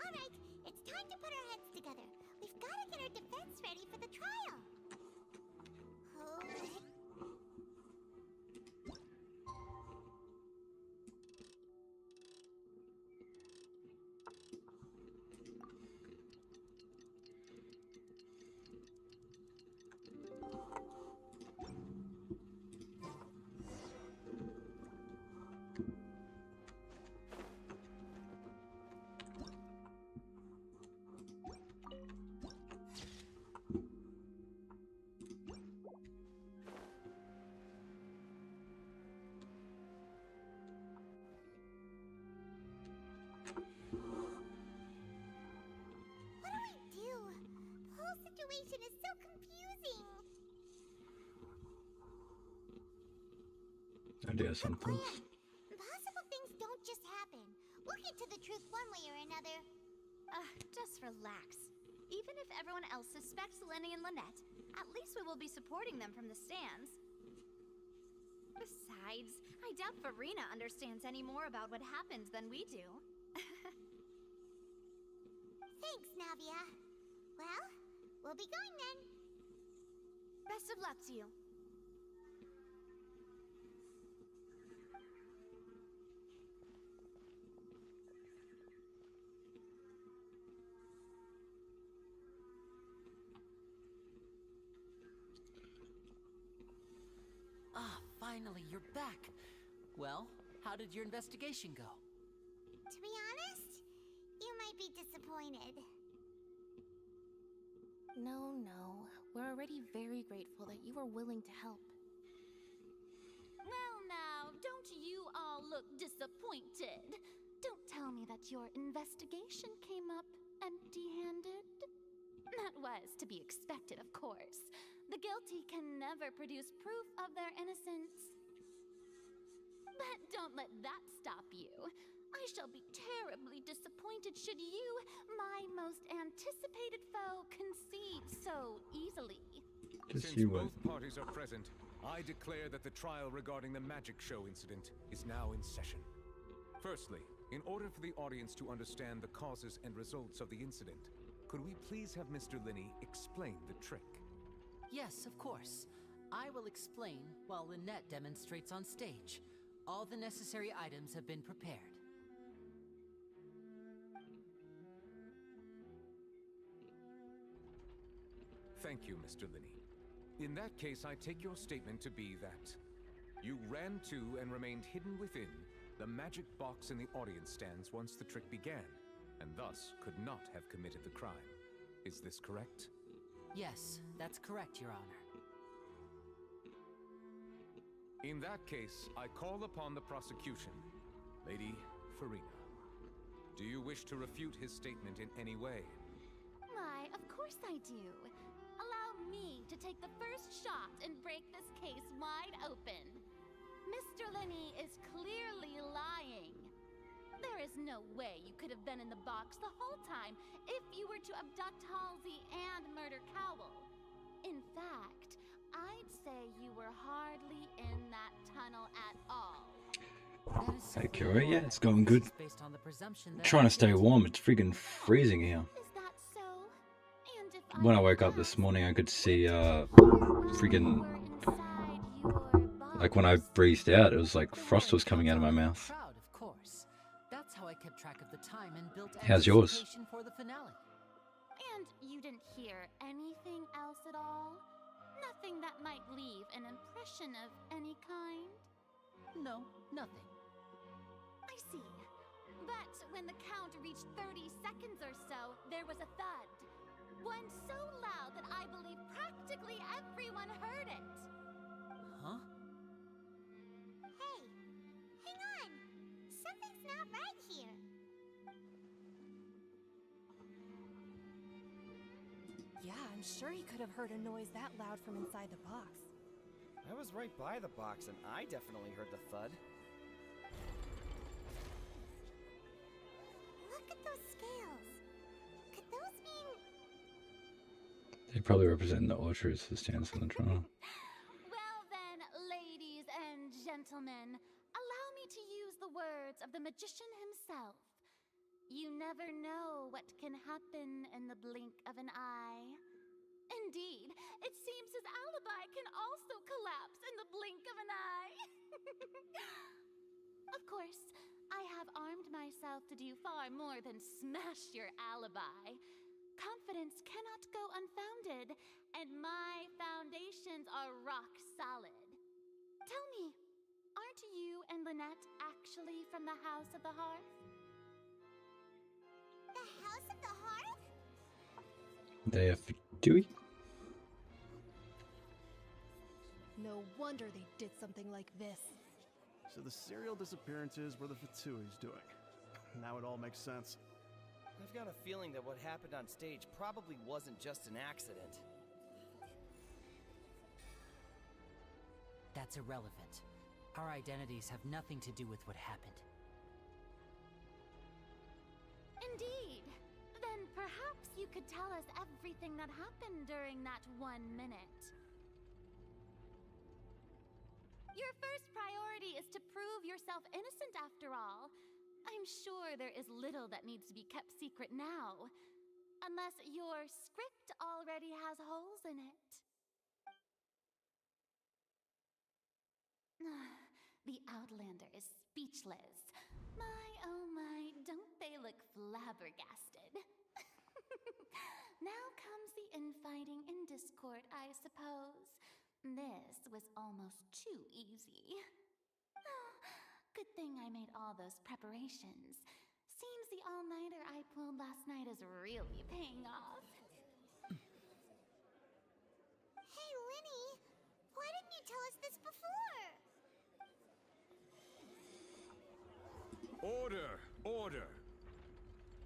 All right, it's time to put our heads together. We've got to get our defense ready for the trial. Oh. Situation is so confusing.
I do have some things.
Impossible things don't just happen. We'll get to the truth one way or another.
Just relax. Even if everyone else suspects Lenny and Lynette, at least we will be supporting them from the stands. Besides, I doubt Farina understands any more about what happened than we do.
Thanks, Navia. Well, we'll be going then.
Best of luck to you.
Ah, finally, you're back. Well, how did your investigation go?
To be honest, you might be disappointed.
No. We're already very grateful that you were willing to help.
Well now, don't you all look disappointed? Don't tell me that your investigation came up empty-handed. That was to be expected, of course. The guilty can never produce proof of their innocence. But don't let that stop you. I shall be terribly disappointed should you, my most anticipated foe, concede so easily.
Just
Since
you
both
wait.
parties are present, I declare that the trial regarding the magic show incident is now in session. Firstly, in order for the audience to understand the causes and results of the incident, could we please have Mr. Linney explain the trick?
Yes, of course. I will explain while Lynette demonstrates on stage. All the necessary items have been prepared.
Thank you, Mr. Linney. In that case, I take your statement to be that you ran to and remained hidden within the magic box in the audience stands once the trick began, and thus could not have committed the crime. Is this correct?
Yes, that's correct, Your Honor.
In that case, I call upon the prosecution. Lady Farina, do you wish to refute his statement in any way?
Why, of course I do. Allow me to take the first shot and break this case wide open. Mr. Linney is clearly lying. There is no way you could have been in the box the whole time if you were to abduct Halsey and murder Cowell. In fact, I'd say you were hardly in that tunnel at all.
Hey, Kira, yeah, it's going good.
Based on the presumption that
Trying to stay warm. It's freaking freezing here.
Is that so? And if
When I woke up this morning, I could see freaking, like when I breathed out, it was like frost was coming out of my mouth.
Proud, of course. That's how I kept track of the time and built
How's yours?
anticipation for the finale.
And you didn't hear anything else at all? Nothing that might leave an impression of any kind?
No, nothing.
I see. But when the count reached 30 seconds or so, there was a thud. One so loud that I believe practically everyone heard it.
Huh?
Hey, hang on. Something's not right here.
Yeah, I'm sure he could have heard a noise that loud from inside the box.
I was right by the box and I definitely heard the thud.
Look at those scales. Could those mean...
They probably represent the Orchards that stands on the trial.
Well then, ladies and gentlemen, allow me to use the words of the magician himself. You never know what can happen in the blink of an eye. Indeed, it seems his alibi can also collapse in the blink of an eye. Of course, I have armed myself to do far more than smash your alibi. Confidence cannot go unfounded, and my foundations are rock solid. Tell me, aren't you and Lynette actually from the House of the Hearth?
The House of the Hearth?
They have Dewey?
No wonder they did something like this.
So the serial disappearances were the Fatsui's doing. Now it all makes sense.
I've got a feeling that what happened on stage probably wasn't just an accident.
That's irrelevant. Our identities have nothing to do with what happened.
Indeed. Then perhaps you could tell us everything that happened during that 1 minute. Your first priority is to prove yourself innocent after all. I'm sure there is little that needs to be kept secret now. Unless your script already has holes in it. The Outlander is speechless. My, oh my, don't they look flabbergasted? Now comes the infighting and discord, I suppose. This was almost too easy. Good thing I made all those preparations. Seems the all-nighter I pulled last night is really paying off.
Hey, Linny, why didn't you tell us this before?
Order! Order!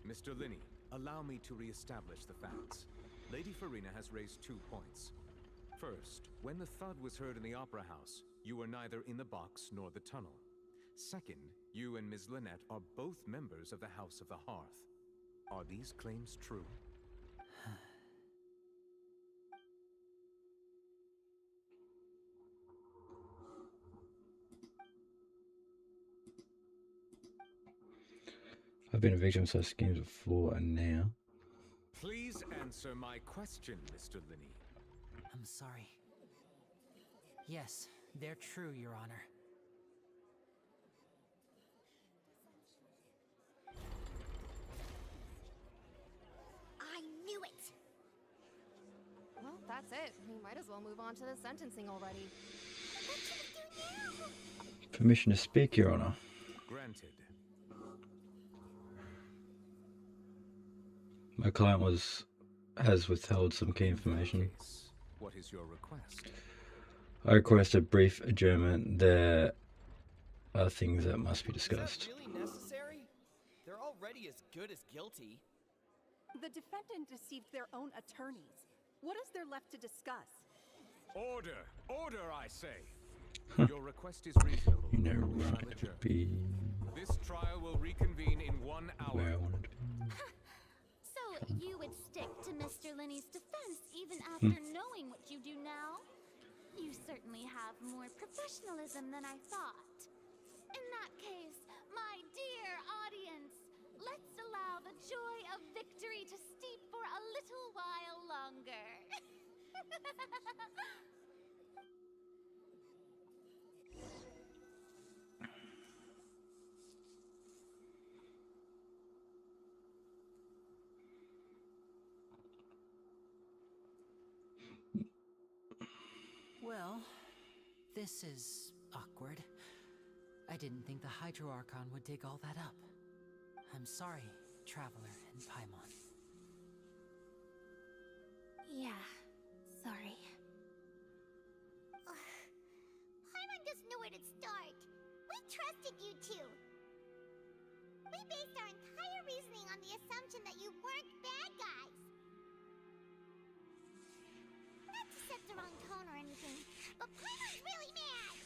Mr. Linney, allow me to re-establish the facts. Lady Farina has raised 2 points. First, when the thud was heard in the Opera House, you were neither in the box nor the tunnel. Second, you and Ms. Lynette are both members of the House of the Hearth. Are these claims true?
I've been a victim of such schemes before and now.
Please answer my question, Mr. Linney.
I'm sorry. Yes, they're true, Your Honor.
I knew it!
Well, that's it. We might as well move on to the sentencing already.
What should we do now?
Permission to speak, Your Honor.
Granted.
My client has withheld some key information.
What is your request?
I request a brief adjournment. There are things that must be discussed.
Is that really necessary? They're already as good as guilty.
The defendant deceived their own attorneys. What is there left to discuss?
Order! Order, I say! Your request is reasonable.
You know, right, it would be
This trial will reconvene in 1 hour.
where I wanted to be.
So you would stick to Mr. Linney's defense even after knowing what you do now? You certainly have more professionalism than I thought. In that case, my dear audience, let's allow the joy of victory to steep for a little while longer.
Well, this is awkward. I didn't think the Hydro Archon would dig all that up. I'm sorry, Traveler and Paimon.
Yeah, sorry.
Paimon doesn't know where to start. We trusted you two. We based our entire reasoning on the assumption that you weren't bad guys. Not to set the wrong tone or anything, but Paimon's really mad!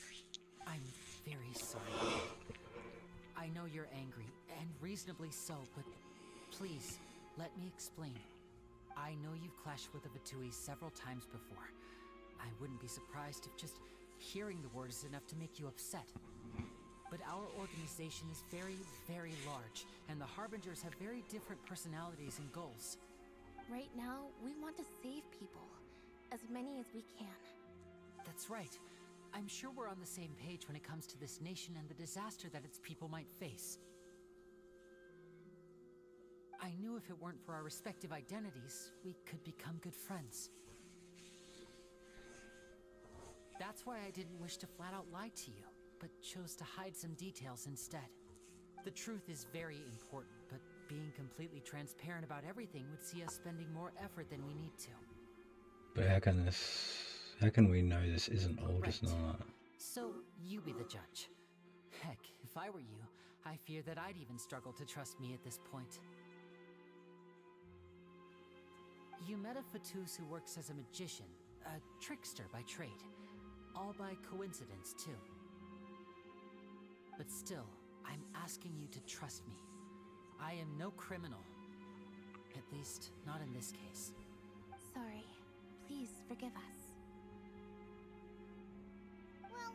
I'm very sorry. I know you're angry, and reasonably so, but please, let me explain. I know you've clashed with the Vatui several times before. I wouldn't be surprised if just hearing the word is enough to make you upset. But our organization is very, very large, and the Harbingers have very different personalities and goals.
Right now, we want to save people. As many as we can.
That's right. I'm sure we're on the same page when it comes to this nation and the disaster that its people might face. I knew if it weren't for our respective identities, we could become good friends. That's why I didn't wish to flat out lie to you, but chose to hide some details instead. The truth is very important, but being completely transparent about everything would see us spending more effort than we need to.
But how can we know this isn't all just not?
So, you be the judge. Heck, if I were you, I fear that I'd even struggle to trust me at this point. You met a Fatus who works as a magician, a trickster by trade. All by coincidence, too. But still, I'm asking you to trust me. I am no criminal. At least, not in this case.
Sorry. Please forgive us.
Well,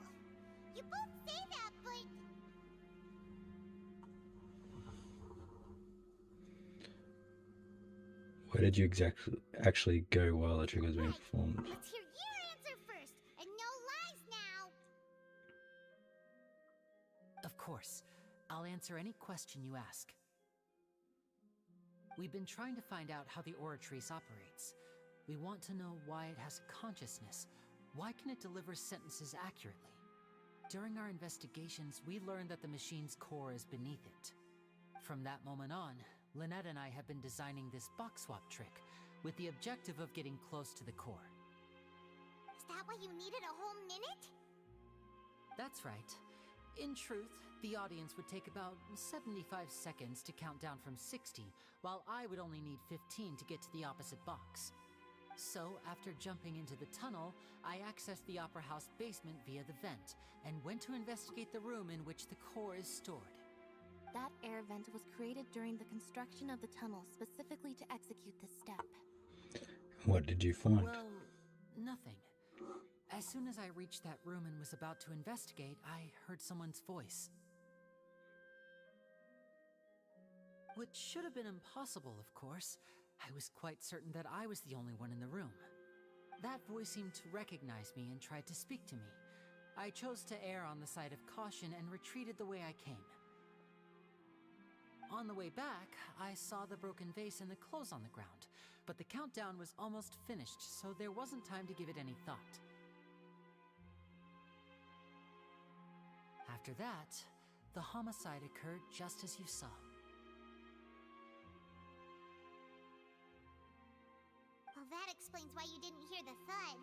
you both say that, but...
Where did you actually go while the trick was being performed?
Let's hear your answer first, and no lies now!
Of course. I'll answer any question you ask. We've been trying to find out how the Oratrice operates. We want to know why it has a consciousness. Why can it deliver sentences accurately? During our investigations, we learned that the machine's core is beneath it. From that moment on, Lynette and I have been designing this box swap trick with the objective of getting close to the core.
Is that why you needed a whole minute?
That's right. In truth, the audience would take about 75 seconds to count down from 60, while I would only need 15 to get to the opposite box. So, after jumping into the tunnel, I accessed the Opera House basement via the vent, and went to investigate the room in which the core is stored.
That air vent was created during the construction of the tunnel specifically to execute this step.
What did you find?
Well, nothing. As soon as I reached that room and was about to investigate, I heard someone's voice. which should have been impossible, of course. I was quite certain that I was the only one in the room. That voice seemed to recognize me and tried to speak to me. I chose to err on the side of caution and retreated the way I came. On the way back, I saw the broken vase and the clothes on the ground, but the countdown was almost finished, so there wasn't time to give it any thought. After that, the homicide occurred just as you saw.
Well, that explains why you didn't hear the thud.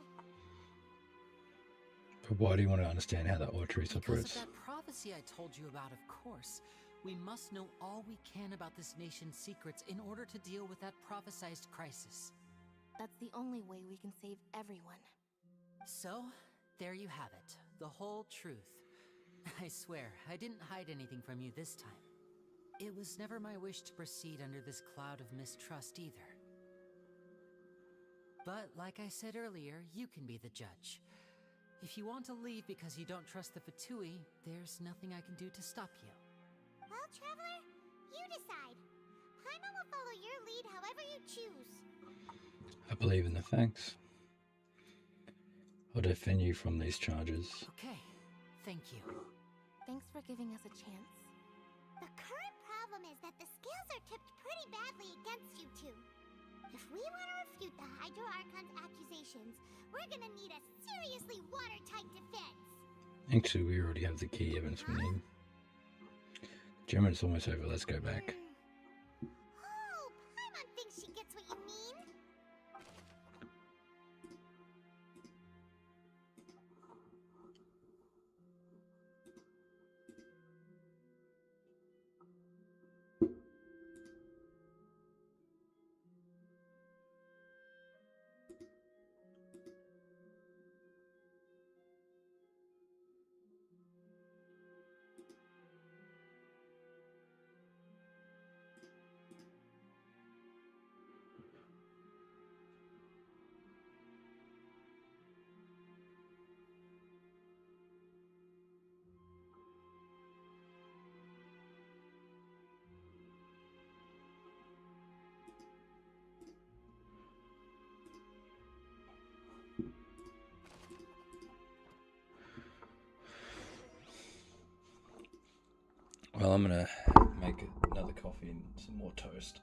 But why do you want to understand how the Ortrees
Because
operates?
of that prophecy I told you about, of course. We must know all we can about this nation's secrets in order to deal with that prophesized crisis.
That's the only way we can save everyone.
So, there you have it. The whole truth. I swear, I didn't hide anything from you this time. It was never my wish to proceed under this cloud of mistrust either. But, like I said earlier, you can be the judge. If you want to leave because you don't trust the Fatui, there's nothing I can do to stop you.
Well, Traveler, you decide. Paimon will follow your lead however you choose.
I believe in the facts. I'll defend you from these charges.
Okay, thank you.
Thanks for giving us a chance.
The current problem is that the scales are tipped pretty badly against you two. If we want to refute the Hydro Archon's accusations, we're gonna need a seriously watertight defense.
Actually, we already have the key evidence we need. The German's almost over. Let's go back.
Oh, Paimon thinks she gets what you mean.
Well, I'm gonna make another coffee and some more toast.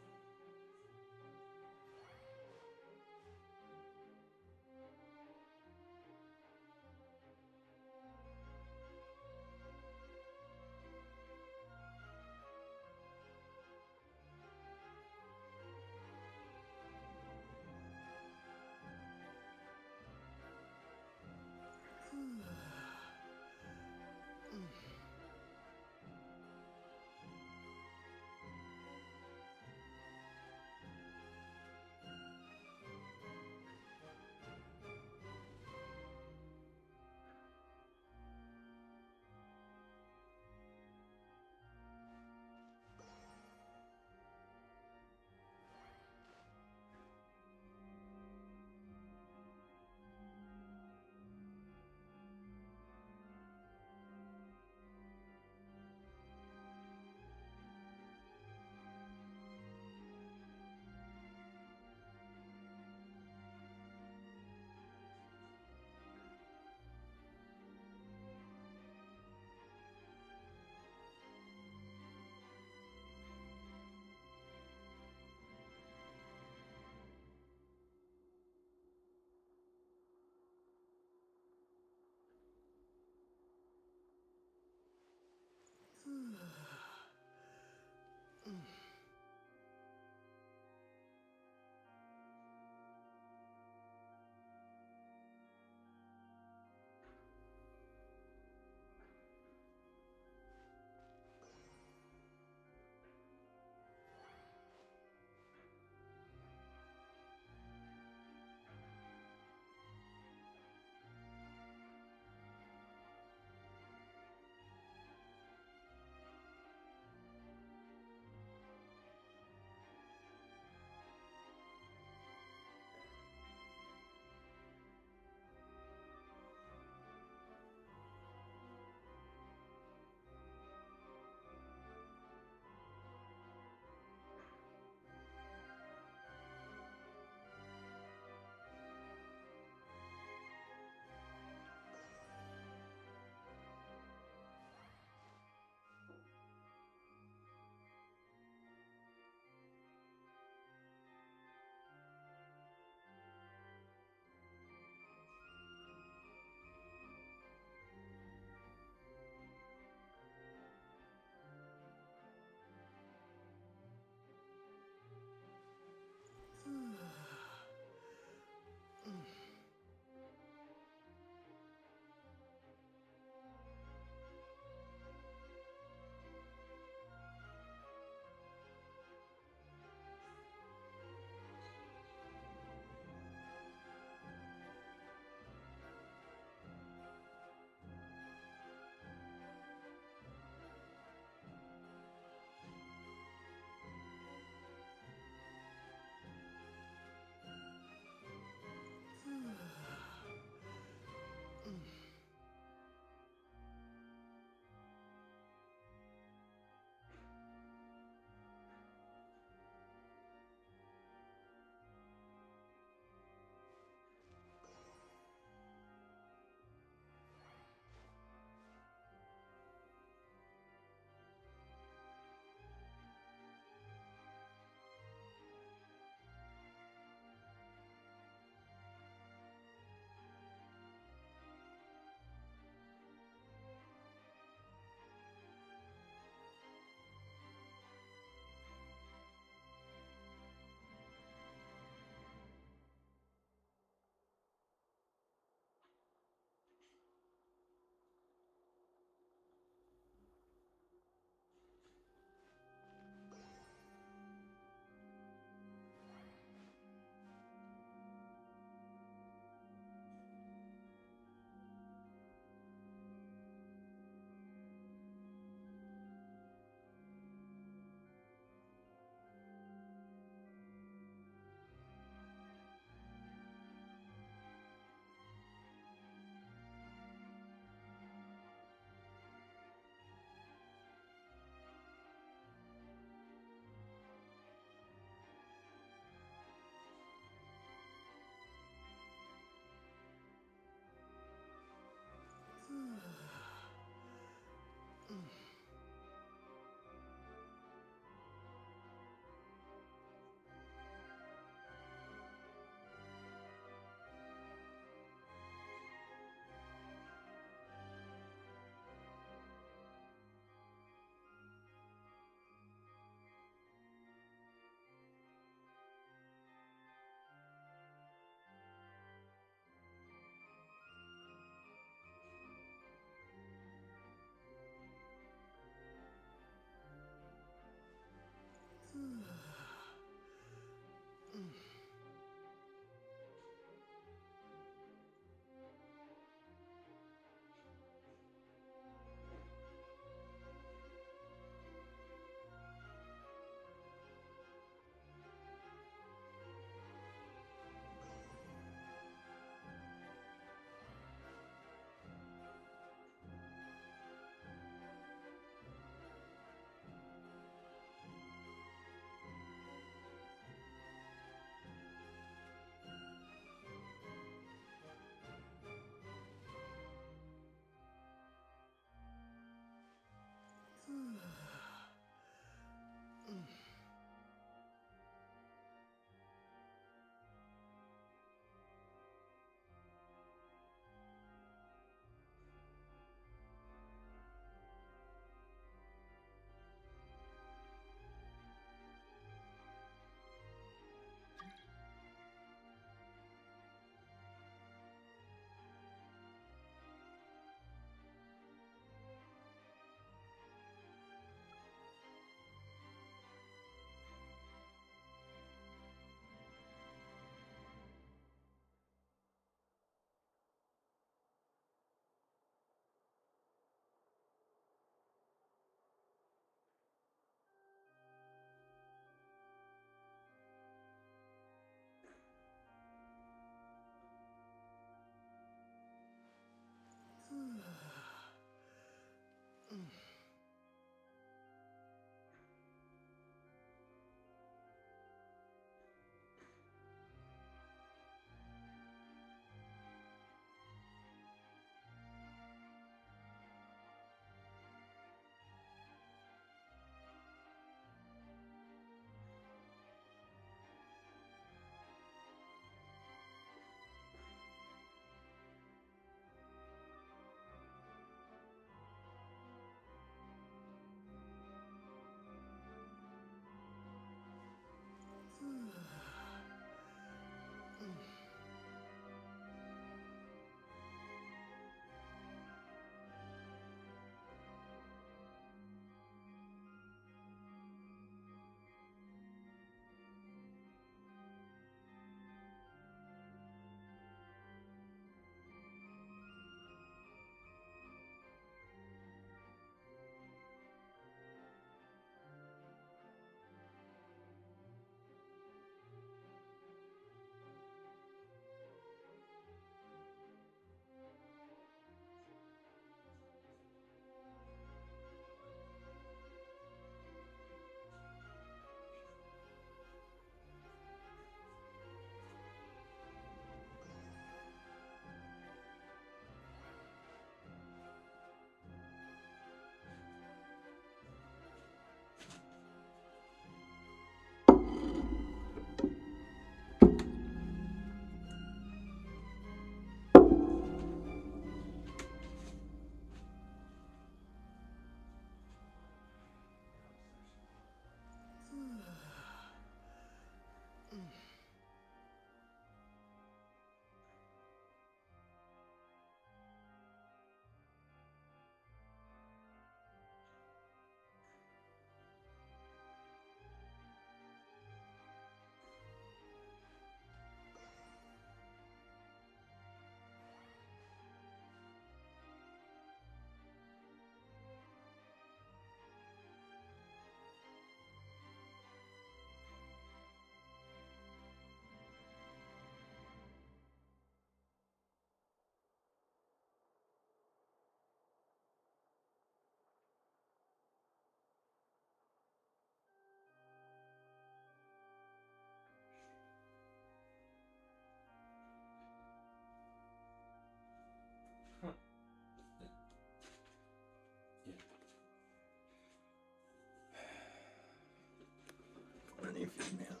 Any female.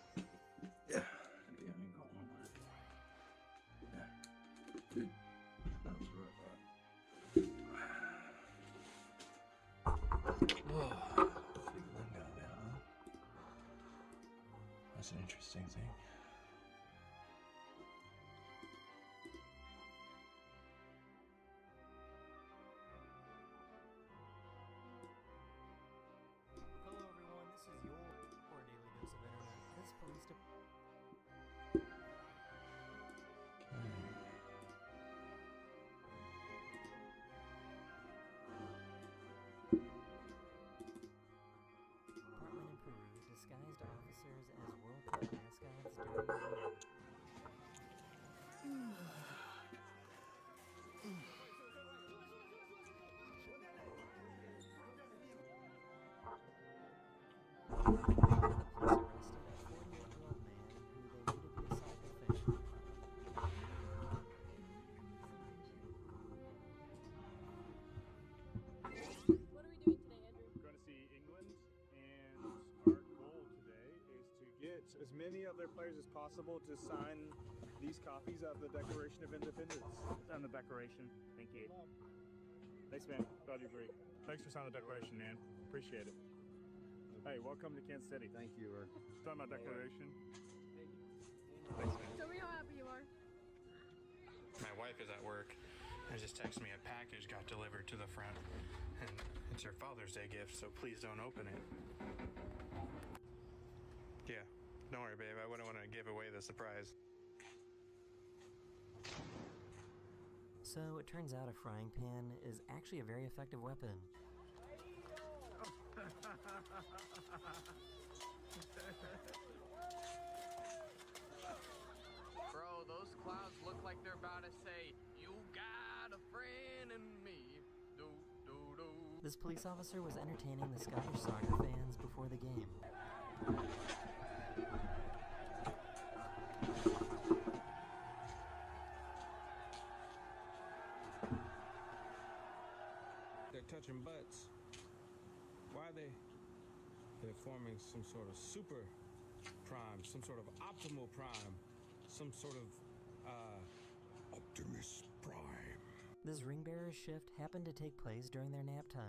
Yeah. Maybe I ain't got one more. Yeah. Good. That was right. Whoa. Big lingo there, huh? That's an interesting thing.
Hello everyone, this is your daily dose of internet. This police department in Peru disguised officers as World Cup mascots during the war.
What are we doing today, Andrew?
We're going to see England, and our goal today is to get as many of their players as possible to sign these copies of the Declaration of Independence. Sign the Declaration. Thank you. Thanks, man. Glad you agree. Thanks for signing the Declaration, man. Appreciate it. Hey, welcome to Kansas City. Thank you. Sign my Declaration. Thanks, man.
Tell me how happy you are.
My wife is at work and just texted me a package got delivered to the front. And it's your Father's Day gift, so please don't open it. Yeah, don't worry, babe. I wouldn't want to give away the surprise.
So it turns out a frying pan is actually a very effective weapon.
Bro, those clouds look like they're about to say, "You got a friend in me." Do, do, do.
This police officer was entertaining the Scottish soccer fans before the game.
They're touching butts. Why are they? They're forming some sort of super prime, some sort of optimal prime, some sort of Optimus Prime.
This ring bearer shift happened to take place during their nap time.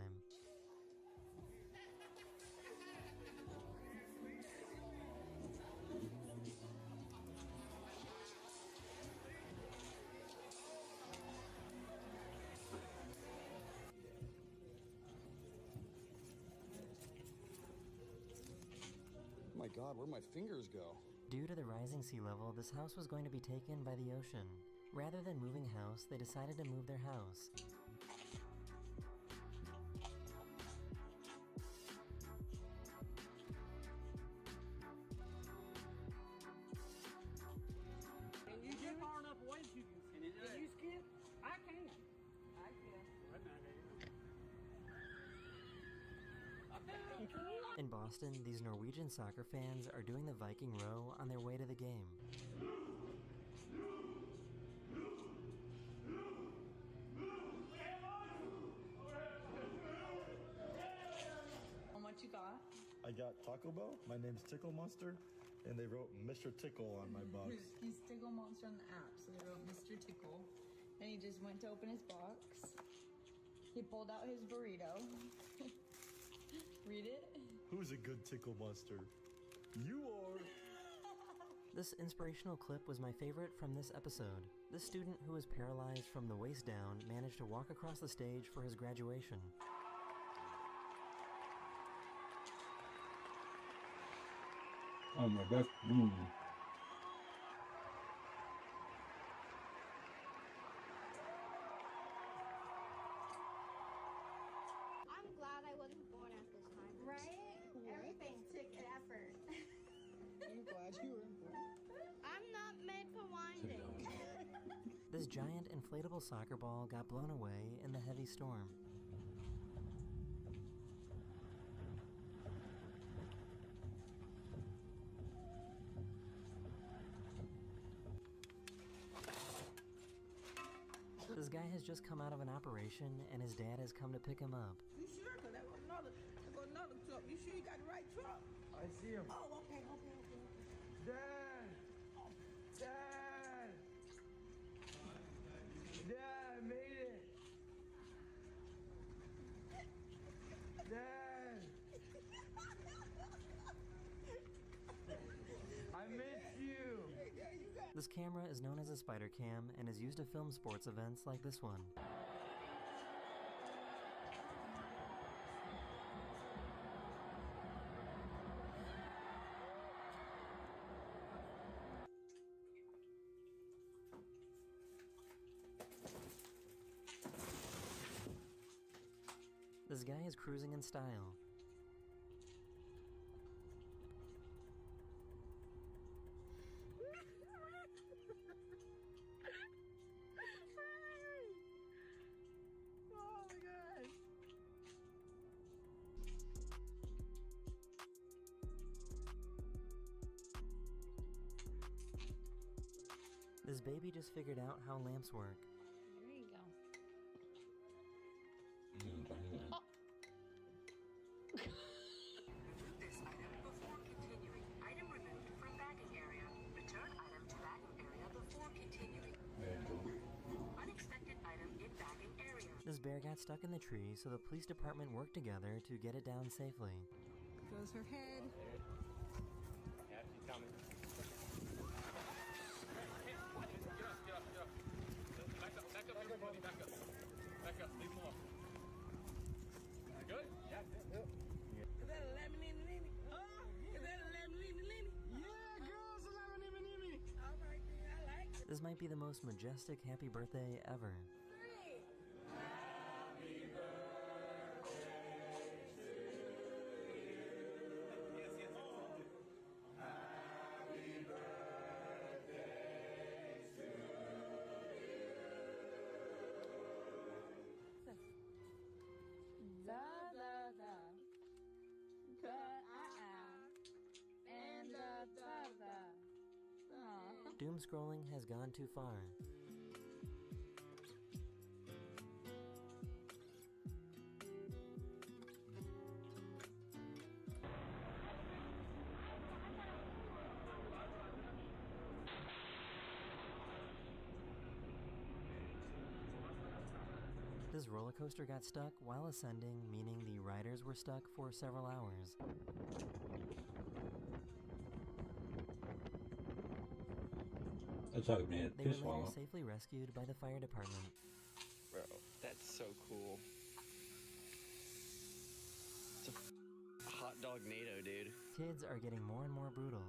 Oh my God, where'd my fingers go?
Due to the rising sea level, this house was going to be taken by the ocean. Rather than moving house, they decided to move their house.
Can you get far enough away that you can skip? Can you skip? I can. I can.
In Boston, these Norwegian soccer fans are doing the Viking row on their way to the game.
How much you got?
I got Taco Bell. My name's Tickle Monster, and they wrote Mr. Tickle on my box.
He's Tickle Monster on the app, so they wrote Mr. Tickle. And he just went to open his box. He pulled out his burrito. Read it.
Who's a good Tickle Monster? You are.
This inspirational clip was my favorite from this episode. This student who was paralyzed from the waist down managed to walk across the stage for his graduation.
Oh my God. Mm.
I'm glad I wasn't born at this time. Right? Everything took effort.
I'm glad you were important.
I'm not made for winding.
This giant inflatable soccer ball got blown away in the heavy storm. This guy has just come out of an operation and his dad has come to pick him up.
You sure? Cause that was another truck. You sure you got the right truck?
I see him.
Oh, okay.
Dad! Dad! Dad, I made it! Dad! I miss you!
This camera is known as a spider cam and is used to film sports events like this one. This guy is cruising in style.
Oh my God.
This baby just figured out how lamps work.
There you go.
Oh.
This item before continuing. Item removed from bagging area. Return item to bagging area before continuing. Unexpected item in bagging area.
This bear got stuck in the tree, so the police department worked together to get it down safely.
Goes her head.
Yeah, she's coming. Back up, everybody, back up. Back up, leave them alone. Good? Yeah.
Is that a lemon nini? Huh? Is that a lemon nini? Yeah, girl, it's a lemon nini. All right, then, I like it.
This might be the most majestic happy birthday ever. Doom scrolling has gone too far. This roller coaster got stuck while ascending, meaning the riders were stuck for several hours.
That's how man
They were
piss
later
swallow.
safely rescued by the fire department.
Bro, that's so cool. It's a hot dog NATO, dude.
Kids are getting more and more brutal.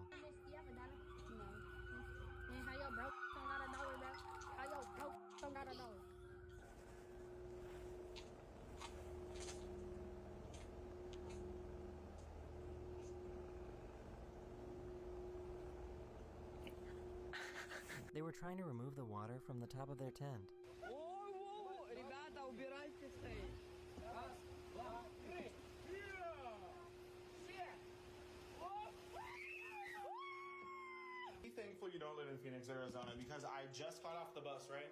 They were trying to remove the water from the top of their tent.
Rебята, убирайте стейдж. Раз, два, три.
Be thankful you don't live in Phoenix, Arizona, because I just got off the bus, right?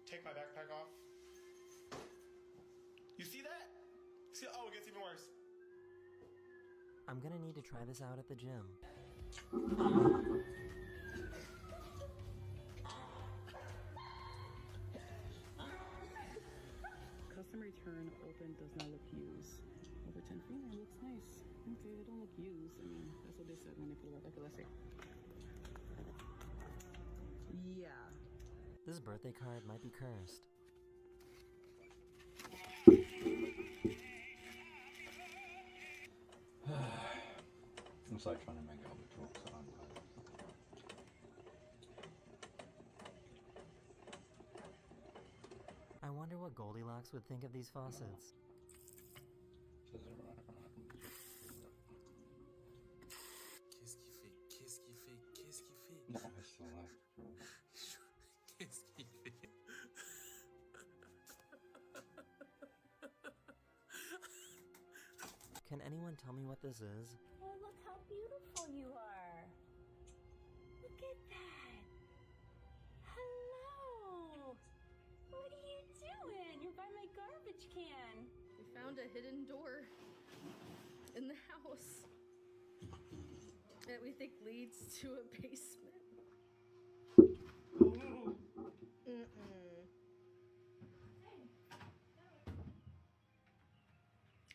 Take my backpack off. You see that? See, oh, it gets even worse.
I'm gonna need to try this out at the gym.
Custom return open does not look used. Over 10 feet, it looks nice. Okay, they don't look used. I mean, that's what they said when they put it back. Okay, let's see.
This birthday card might be cursed.
It's like trying to make out the jokes on.
I wonder what Goldilocks would think of these faucets.
Qu'est-ce qu'il fait? Qu'est-ce qu'il fait? Qu'est-ce qu'il fait?
No, I still like it.
Qu'est-ce qu'il fait?
Can anyone tell me what this is?
Oh, look how beautiful you are. Look at that. Hello. What are you doing? You're by my garbage can.
We found a hidden door in the house that we think leads to a basement.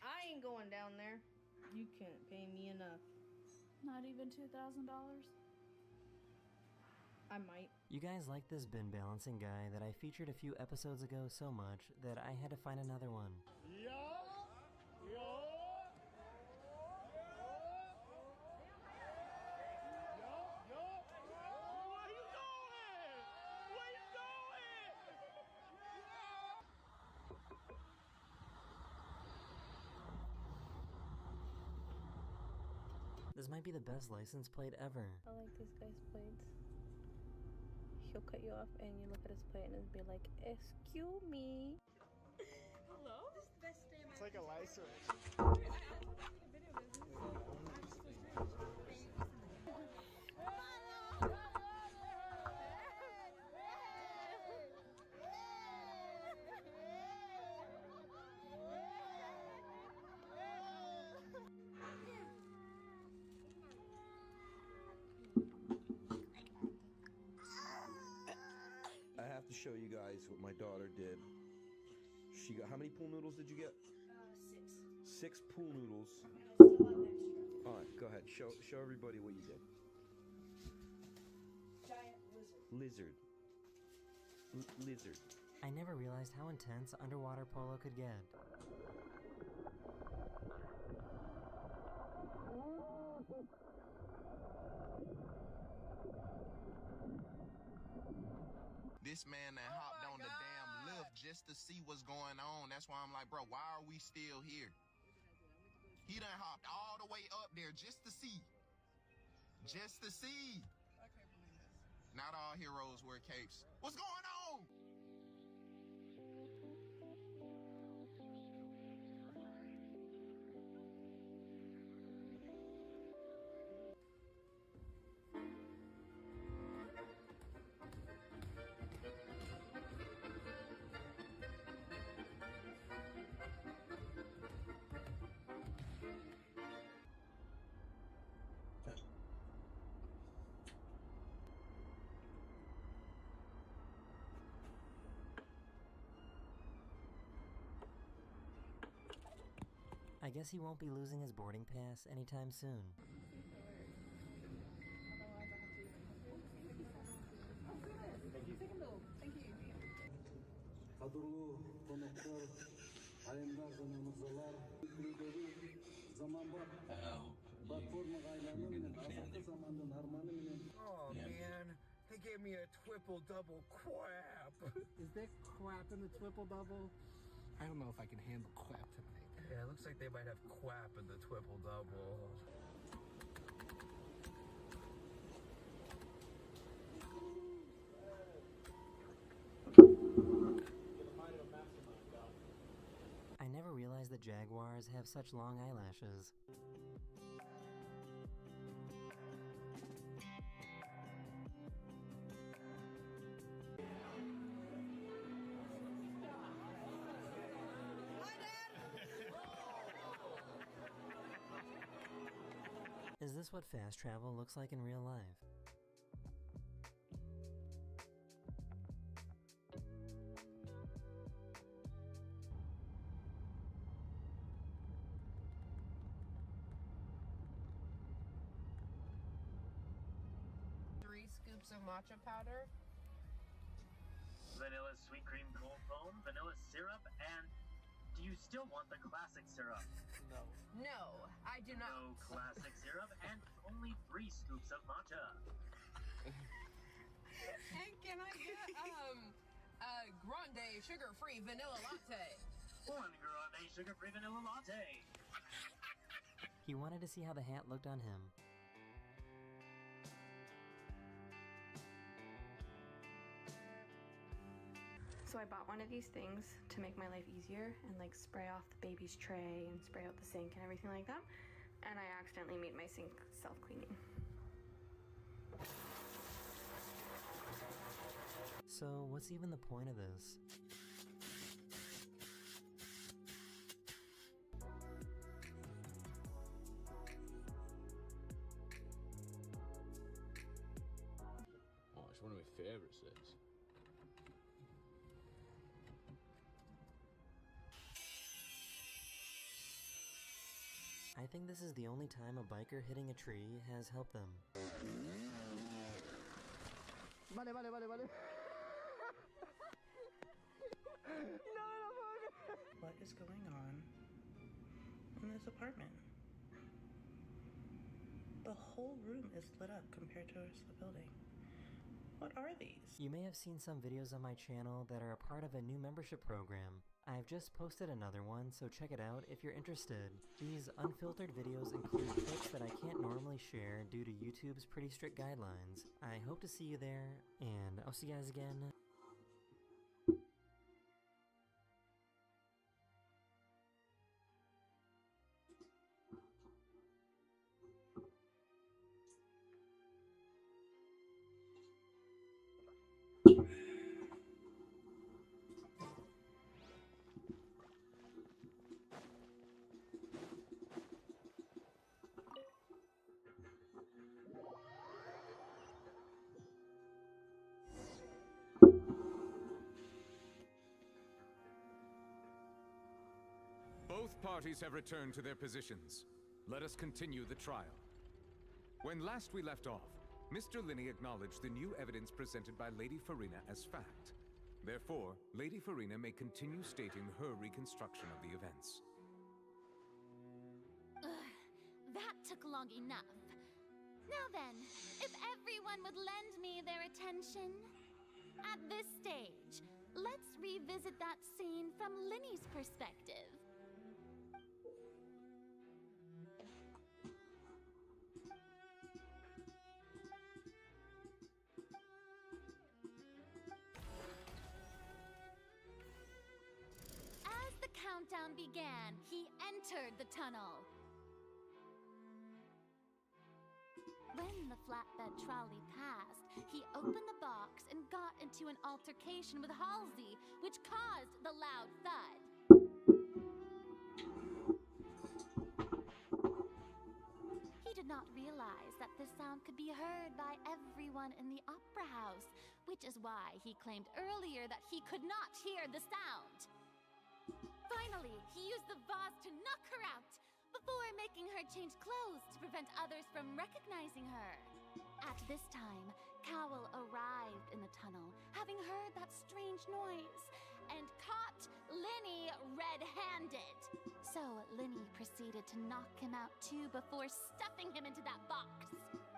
I ain't going down there. You can't pay me enough.
Not even $2,000?
I might.
You guys like this bin balancing guy that I featured a few episodes ago so much that I had to find another one. This might be the best license plate ever.
I like this guy's plates. He'll cut you off and you look at his plate and it'll be like, excuse me.
Hello? This is the best day of my
It's like a light switch.
I have to show you guys what my daughter did. She got, how many pool noodles did you get?
6.
6 pool noodles. All right, go ahead. Show everybody what you did.
Giant lizard.
Lizard.
I never realized how intense underwater polo could get.
This man that hopped on the damn lift just to see what's going on. That's why I'm like, bro, why are we still here? He done hopped all the way up there just to see. Just to see.
I can't believe this.
Not all heroes wear capes. What's going on?
I guess he won't be losing his boarding pass anytime soon.
Oh man, they gave me a twipple double quap. Is there quap in the twipple double? I don't know if I can handle quap tonight. Yeah, it looks like they might have quap in the twipple double.
I never realized that jaguars have such long eyelashes. Is this what fast travel looks like in real life?
Three scoops of matcha powder.
vanilla sweet cream cold foam, vanilla syrup, and do you still want the classic syrup?
No. No, I do not.
No classic syrup and only 3 scoops of matcha.
And can I get a grande sugar-free vanilla latte?
1 grande sugar-free vanilla latte.
He wanted to see how the hat looked on him.
So I bought one of these things to make my life easier and like spray off the baby's tray and spray out the sink and everything like that. And I accidentally made my sink self-cleaning.
So what's even the point of this?
Oh, it's one of my favorite things.
I think this is the only time a biker hitting a tree has helped them.
Vale.
What is going on in this apartment? The whole room is lit up compared to the rest of the building. What are these?
You may have seen some videos on my channel that are a part of a new membership program. I've just posted another one, so check it out if you're interested. These unfiltered videos include clips that I can't normally share due to YouTube's pretty strict guidelines. I hope to see you there, and I'll see you guys again.
Both parties have returned to their positions. Let us continue the trial. When last we left off, Mr. Linney acknowledged the new evidence presented by Lady Farina as fact. Therefore, Lady Farina may continue stating her reconstruction of the events.
Ugh, that took long enough. Now then, if everyone would lend me their attention. At this stage, let's revisit that scene from Linney's perspective. As the countdown began, he entered the tunnel. When the flatbed trolley passed, he opened the box and got into an altercation with Halsey, which caused the loud thud. He did not realize that this sound could be heard by everyone in the opera house, which is why he claimed earlier that he could not hear the sound. Finally, he used the vase to knock her out, before making her change clothes to prevent others from recognizing her. At this time, Cowell arrived in the tunnel, having heard that strange noise, and caught Linney red-handed. So Linney proceeded to knock him out too before stuffing him into that box.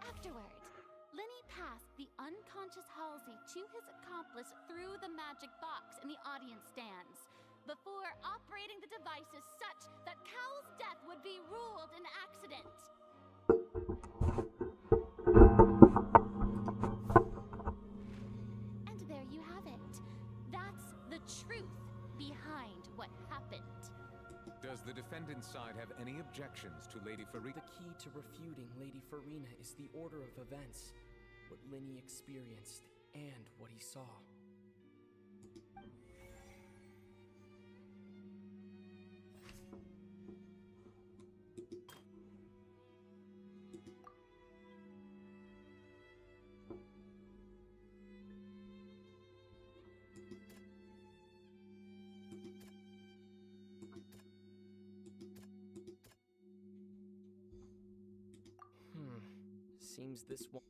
Afterward, Linney passed the unconscious Halsey to his accomplice through the magic box in the audience stands, before operating the devices such that Cowell's death would be ruled an accident. And there you have it. That's the truth behind what happened.
Does the defendant's side have any objections to Lady Farina?
The key to refuting Lady Farina is the order of events, what Linney experienced, and what he saw. Seems this one.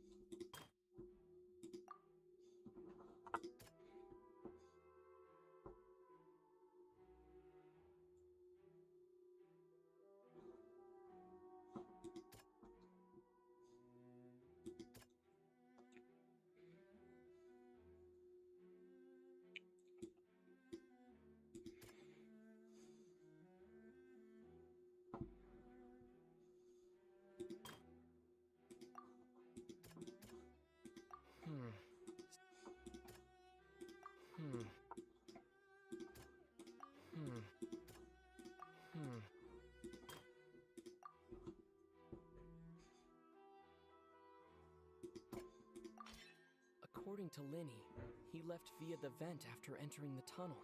According to Linny, he left via the vent after entering the tunnel.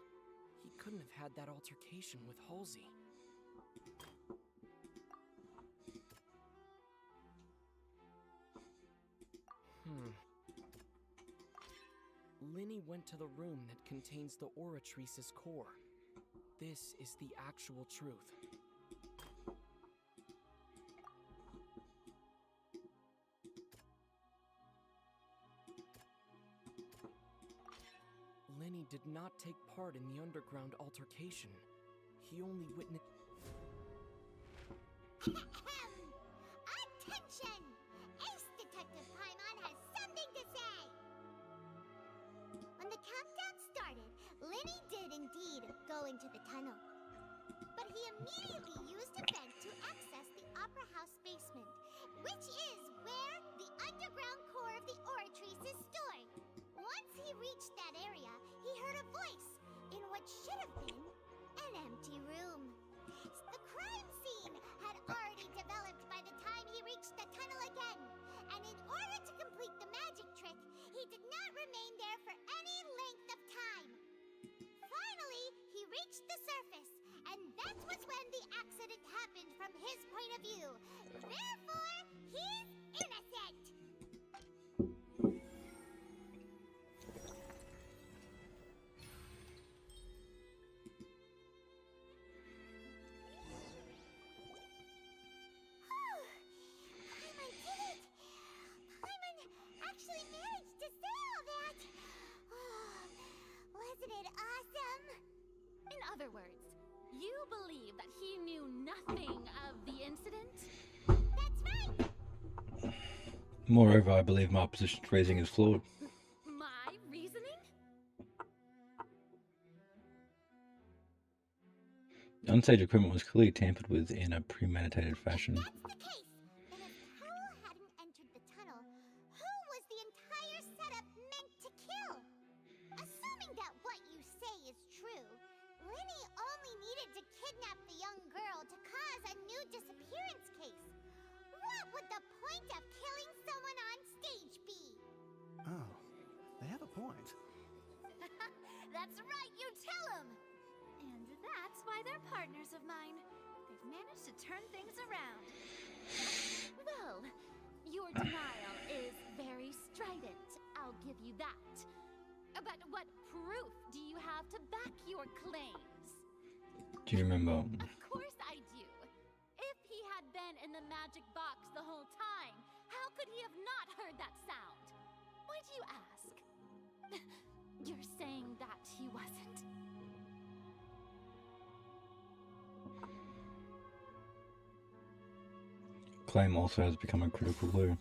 He couldn't have had that altercation with Halsey. Linny went to the room that contains the Oratrice's core. This is the actual truth. Linny did not take part in the underground altercation. He only witnessed...
Attention! Ace Detective Paimon has something to say! When the countdown started, Linny did indeed go into the tunnel. But he immediately used a vent to access the Opera House basement, which is where the underground core of the Oratrice is stored. Once he reached that area, he heard a voice in what should have been an empty room. The crime scene had already developed by the time he reached the tunnel again, and in order to complete the magic trick, he did not remain there for any length of time. Finally, he reached the surface, and that was when the accident happened from his point of view. Therefore, he's innocent! Paimon did it! Paimon actually managed to say all that! Wasn't it awesome?
In other words, you believe that he knew nothing of the incident?
That's right!
Moreover, I believe my opposition's reasoning is flawed.
My reasoning?
The unsage equipment was clearly tampered with in a premeditated fashion.
That's the case. Then if Cole hadn't entered the tunnel, who was the entire setup meant to kill? Assuming that what you say is true, Linny only needed to kidnap the young girl to cause a new disappearance case. What would the point of killing someone on stage be?
Oh, they have a point.
That's right, you tell him! And that's why they're partners of mine. They've managed to turn things around. Well, your denial is very strident, I'll give you that. But what proof do you have to back your claims?
Do you remember?
Of course I do. If he had been in the magic box the whole time, how could he have not heard that sound? Why do you ask? You're saying that he wasn't?
Claim also has become a critical clue.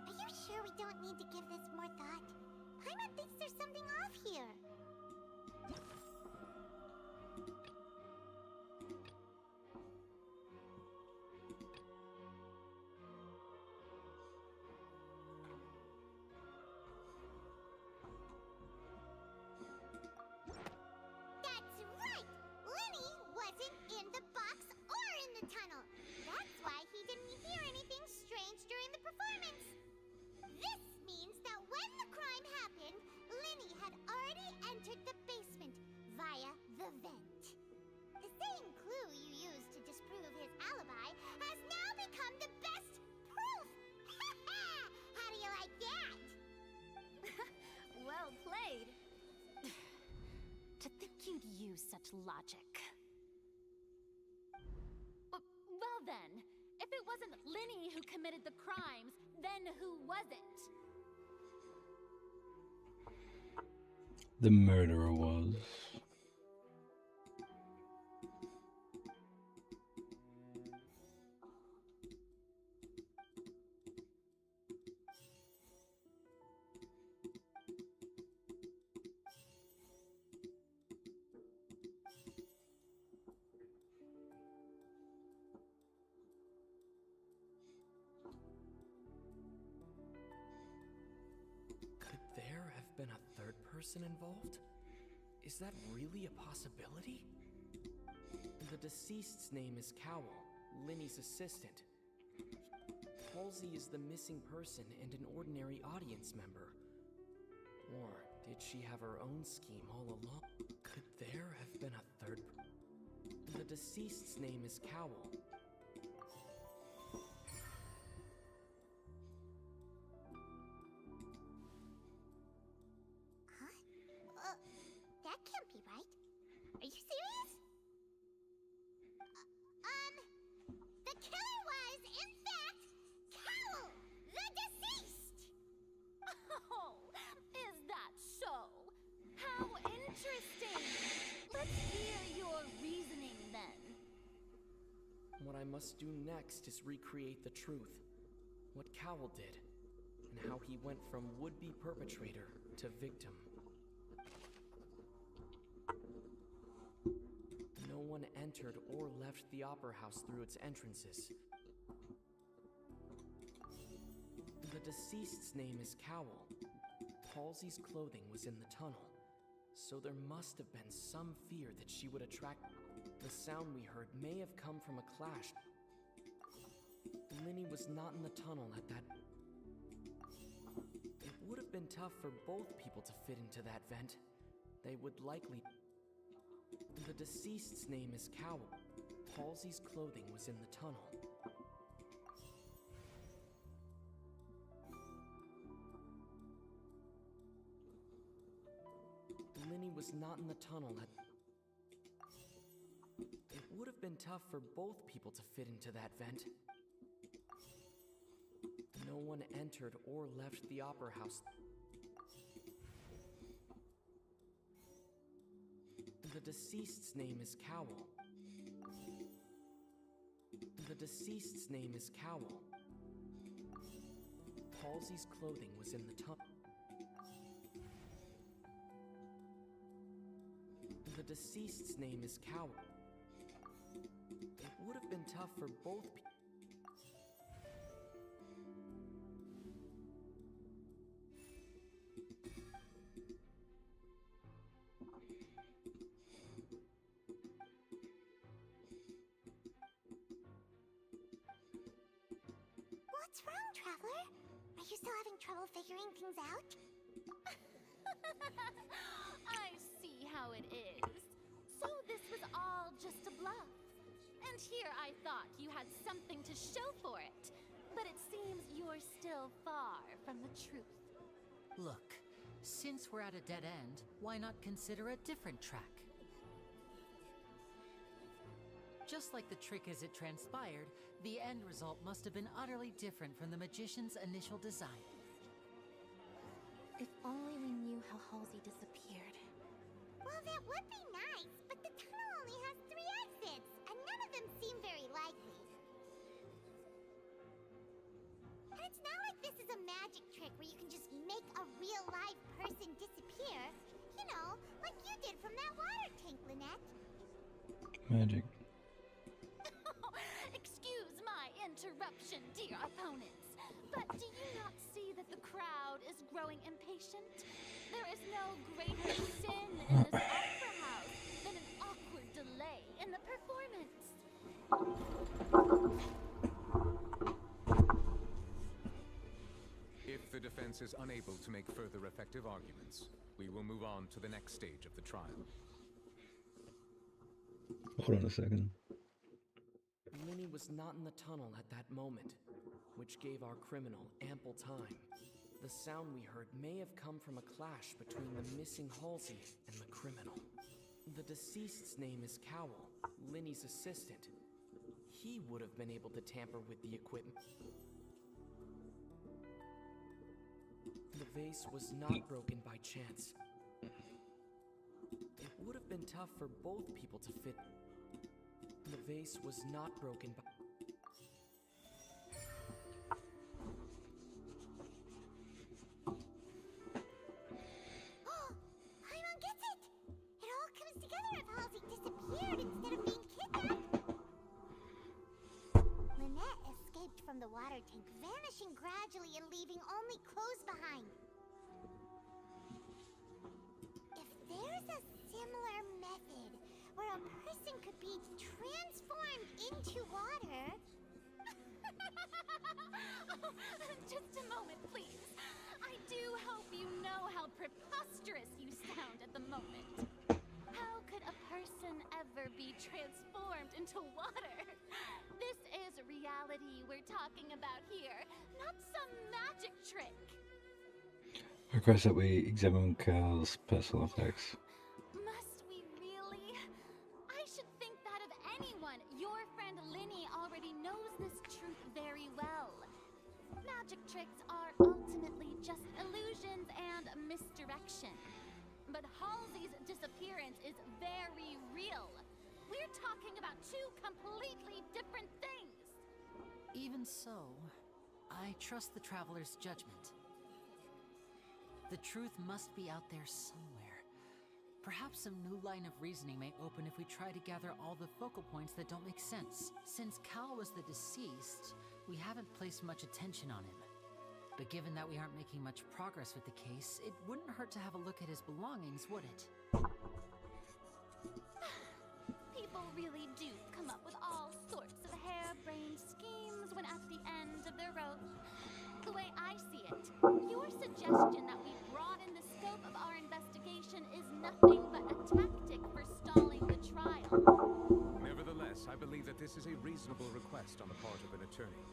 Are you sure we don't need to give this more thought? Paimon thinks there's something off here. That's right! Linny wasn't in the box or in the tunnel. That's why he didn't hear anything strange during the performance. This means that when the crime happened, Linny had already entered the basement via the vent. The same clue you used to disprove his alibi has now become the best proof! How do you like that?
Well played. To think you'd use such logic. Well then, if it wasn't Linny who committed the crimes, then who was it?
The murderer was.
Could there have been a third person involved? Is that really a possibility? The deceased's name is Cowell, Linny's assistant. Halsey is the missing person and an ordinary audience member. Or did she have her own scheme all along? Could there have been a third? The deceased's name is Cowell.
Huh? That can't be right. Are you serious? The killer was, in fact, Cowell, the deceased!
Oh, is that so? How interesting! Let's hear your reasoning then.
What I must do next is recreate the truth. What Cowell did, and how he went from would-be perpetrator to victim. No one entered or left the Opera House through its entrances. The deceased's name is Cowell. Halsey's clothing was in the tunnel, so there must have been some fear that she would attract. The sound we heard may have come from a clash. Linny was not in the tunnel at that. It would have been tough for both people to fit into that vent. They would likely. The deceased's name is Cowell. Halsey's clothing was in the tunnel. Linny was not in the tunnel at. It would have been tough for both people to fit into that vent. No one entered or left the Opera House. The deceased's name is Cowell. The deceased's name is Cowell. Halsey's clothing was in the tunnel. The deceased's name is Cowell. It would have been tough for both people.
What's wrong, Traveler? Are you still having trouble figuring things out?
I see how it is. So this was all just a bluff. And here I thought you had something to show for it. But it seems you're still far from the truth.
Look, since we're at a dead end, why not consider a different track? Just like the trick as it transpired, the end result must have been utterly different from the magician's initial design.
If only we knew how Halsey disappeared. Well, that would be nice, but the tunnel only has 3 exits, and none of them seem very likely. And it's not like this is a magic trick where you can just make a real live person disappear. You know, like you did from that water tank, Lynette.
Magic.
Excuse my interruption, dear opponents. But do you not see that the crowd is growing impatient? There is no greater sin in this opera house than an awkward delay in the performance.
If the defense is unable to make further effective arguments, we will move on to the next stage of the trial.
Hold on a second.
Linny was not in the tunnel at that moment, which gave our criminal ample time. The sound we heard may have come from a clash between the missing Halsey and the criminal. The deceased's name is Cowell, Linny's assistant. He would have been able to tamper with the equipment. The vase was not broken by chance. It would have been tough for both people to fit. The vase was not broken by...
Paimon gets it! It all comes together if Halsey disappeared instead of being kidnapped. Lynette escaped from the water tank, vanishing gradually and leaving only clothes behind. If there's a similar method where a person could be transformed into water.
Oh, just a moment, please. I do hope you know how preposterous you sound at the moment. How could a person ever be transformed into water? This is reality we're talking about here, not some magic trick.
I request that we examine Cal's personal effects.
Must we really? I should think that of anyone. Your friend Linny already knows this truth very well. Magic tricks are ultimately just illusions and misdirection. But Halsey's disappearance is very real. We're talking about two completely different things.
Even so, I trust the Traveler's judgment. The truth must be out there somewhere. Perhaps some new line of reasoning may open if we try to gather all the focal points that don't make sense. Since Cal was the deceased, we haven't placed much attention on him. But given that we aren't making much progress with the case, it wouldn't hurt to have a look at his belongings, would it?
People really do come up with all sorts of harebrained schemes when at the end of their rope. The way I see it, your suggestion that we broaden the scope of our investigation is nothing but a tactic for stalling the trial.
Nevertheless, I believe that this is a reasonable request on the part of an attorney.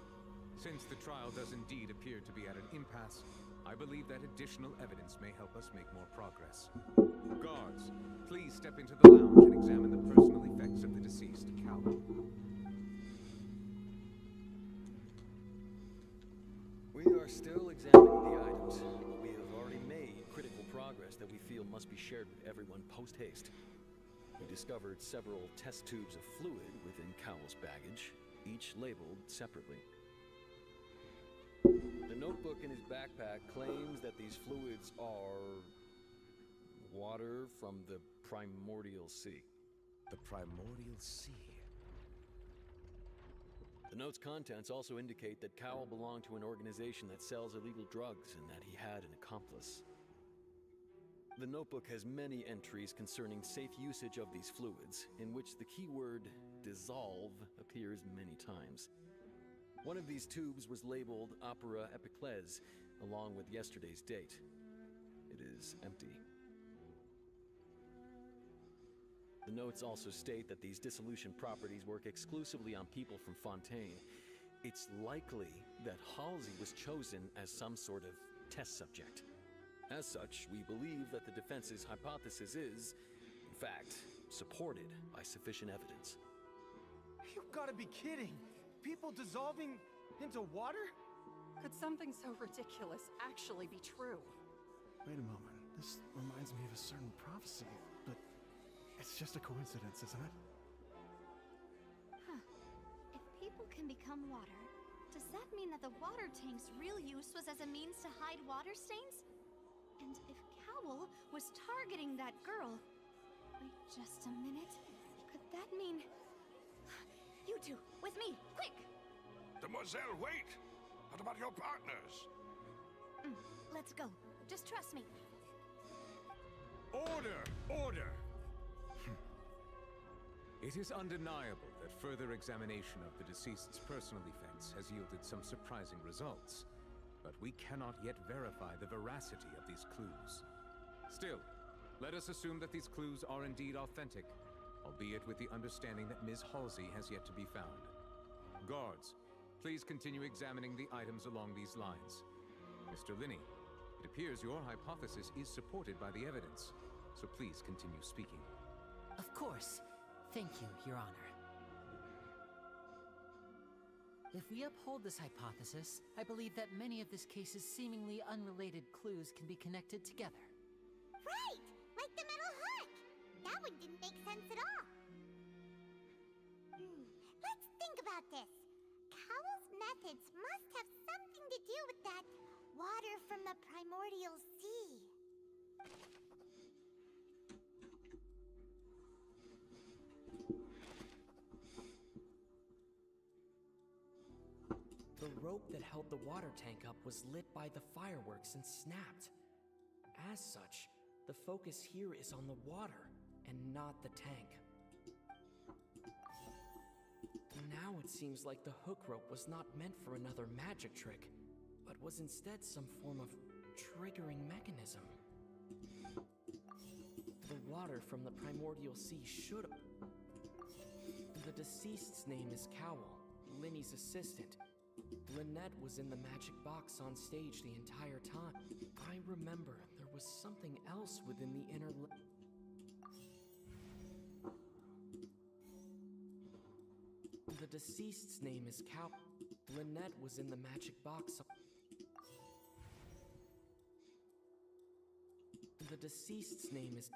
Since the trial does indeed appear to be at an impasse, I believe that additional evidence may help us make more progress. Guards, please step into the lounge and examine the personal effects of the deceased, Cal.
We are still examining the items, but we have already made critical progress that we feel must be shared with everyone post-haste. We discovered several test tubes of fluid within Cowell's baggage, each labeled separately. The notebook in his backpack claims that these fluids are water from the primordial sea.
The primordial sea?
The note's contents also indicate that Cowell belonged to an organization that sells illegal drugs and that he had an accomplice. The notebook has many entries concerning safe usage of these fluids, in which the keyword dissolve appears many times. One of these tubes was labeled Opera Epiclese, along with yesterday's date. It is empty. The notes also state that these dissolution properties work exclusively on people from Fontaine. It's likely that Halsey was chosen as some sort of test subject. As such, we believe that the defense's hypothesis is, in fact, supported by sufficient evidence.
You've got to be kidding! People dissolving into water?
Could something so ridiculous actually be true?
Wait a moment. This reminds me of a certain prophecy, but it's just a coincidence, isn't it?
Huh. If people can become water, does that mean that the water tank's real use was as a means to hide water stains? And if Cowell was targeting that girl... Wait just a minute. Could that mean... You two, with me, quick!
Demoiselle, wait! What about your partners?
Let's go. Just trust me.
Order! Order! It is undeniable that further examination of the deceased's personal effects has yielded some surprising results, but we cannot yet verify the veracity of these clues. Still, let us assume that these clues are indeed authentic, albeit with the understanding that Ms. Halsey has yet to be found. Guards, please continue examining the items along these lines. Mr. Linney, it appears your hypothesis is supported by the evidence, so please continue speaking.
Of course. Thank you, Your Honor. If we uphold this hypothesis, I believe that many of this case's seemingly unrelated clues can be connected together.
Right! Like the metal hook! That one didn't make sense at all. Let's think about this. Cowell's methods must have something to do with that water from the primordial sea.
The rope that held the water tank up was lit by the fireworks and snapped. As such, the focus here is on the water, and not the tank. Now it seems like the hook rope was not meant for another magic trick, but was instead some form of triggering mechanism. The water from the primordial sea should... The deceased's name is Cowell, Linny's assistant. Lynette was in the magic box on stage the entire time. I remember there was something else within the inner... The deceased's name is Cowell. Lynette was in the magic box. The deceased's name is...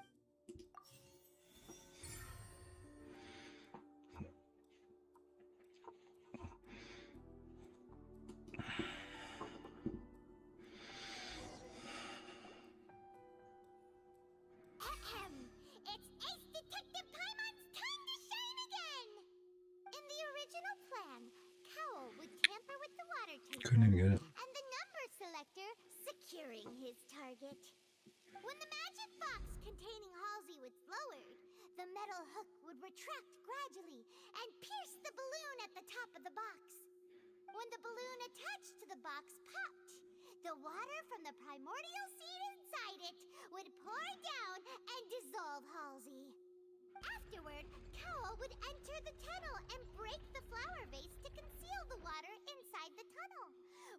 It's Ace Detective Paimon's time to shine again! In the original plan, Cowell would tamper with the water tank
Couldn't even get it.
and the number selector securing his target. When the magic box containing Halsey was lowered, the metal hook would retract gradually and pierce the balloon at the top of the box. When the balloon attached to the box popped, the water from the primordial seed inside it would pour down and dissolve Halsey. Afterward, Cowell would enter the tunnel and break the flower vase to conceal the water inside the tunnel,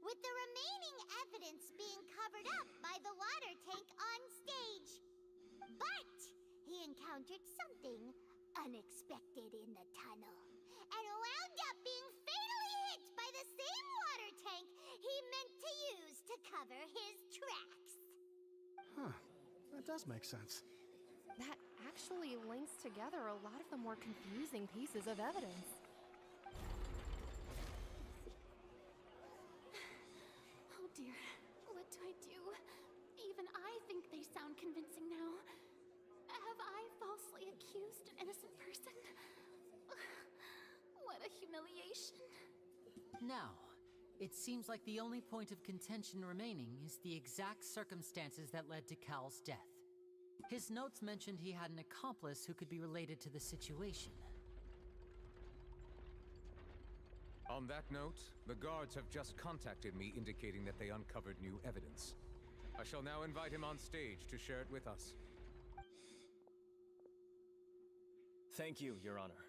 with the remaining evidence being covered up by the water tank on stage. But he encountered something unexpected in the tunnel, and wound up being fatally hit by the same water tank he meant to use to cover his tracks.
Huh. That does make sense.
That actually links together a lot of the more confusing pieces of evidence.
Oh dear, what do I do? Even I think they sound convincing now. Have I falsely accused an innocent person? What a humiliation.
Now, it seems like the only point of contention remaining is the exact circumstances that led to Cal's death. His notes mentioned he had an accomplice who could be related to the situation.
On that note, the guards have just contacted me indicating that they uncovered new evidence. I shall now invite him on stage to share it with us.
Thank you, Your Honor.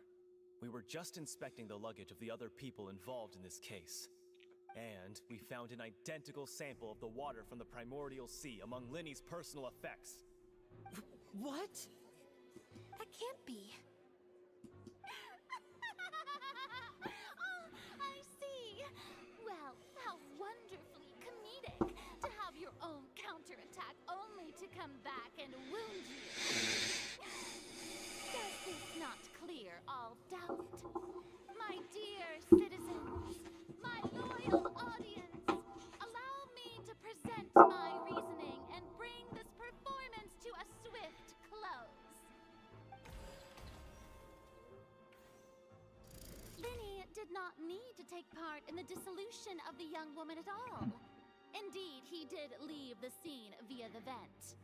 We were just inspecting the luggage of the other people involved in this case. And we found an identical sample of the water from the primordial sea among Linny's personal effects.
What?
That can't be.
Oh, I see. Well, how wonderfully comedic to have your own counterattack only to come back and wound you. Does this not clear all doubt? My dear citizens, my loyal audience, allow me to present my reasoning and bring this performance to a swift close. Linny did not need to take part in the dissolution of the young woman at all. Indeed, he did leave the scene via the vent.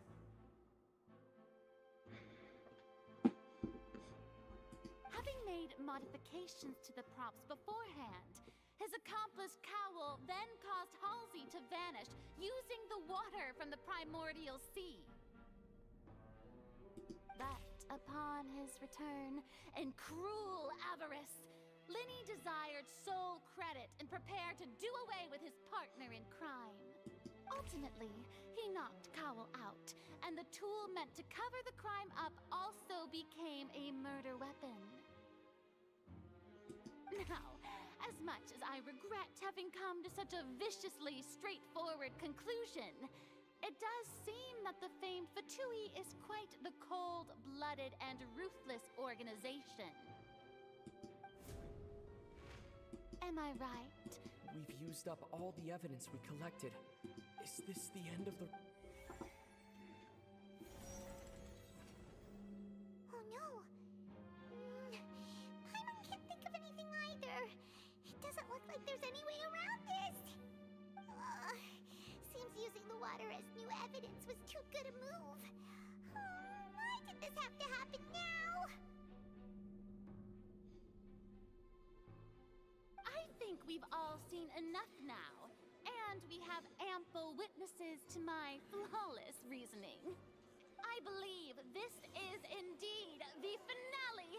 Having made modifications to the props beforehand, his accomplice Cowell then caused Halsey to vanish using the water from the primordial sea. But upon his return, in cruel avarice, Linny desired sole credit and prepared to do away with his partner in crime. Ultimately, he knocked Cowell out, and the tool meant to cover the crime up also became a murder weapon. Now, as much as I regret having come to such a viciously straightforward conclusion, it does seem that the famed Fatui is quite the cold-blooded and ruthless organization. Am I right?
We've used up all the evidence we collected. Is this the end of the...
Oh no! Paimon can't think of anything either. It doesn't look like there's any way around this. Seems using the water as new evidence was too good a move. I didn't this have to happen now?
I think we've all seen enough now, and we have ample witnesses to my flawless reasoning. I believe this is indeed the finale.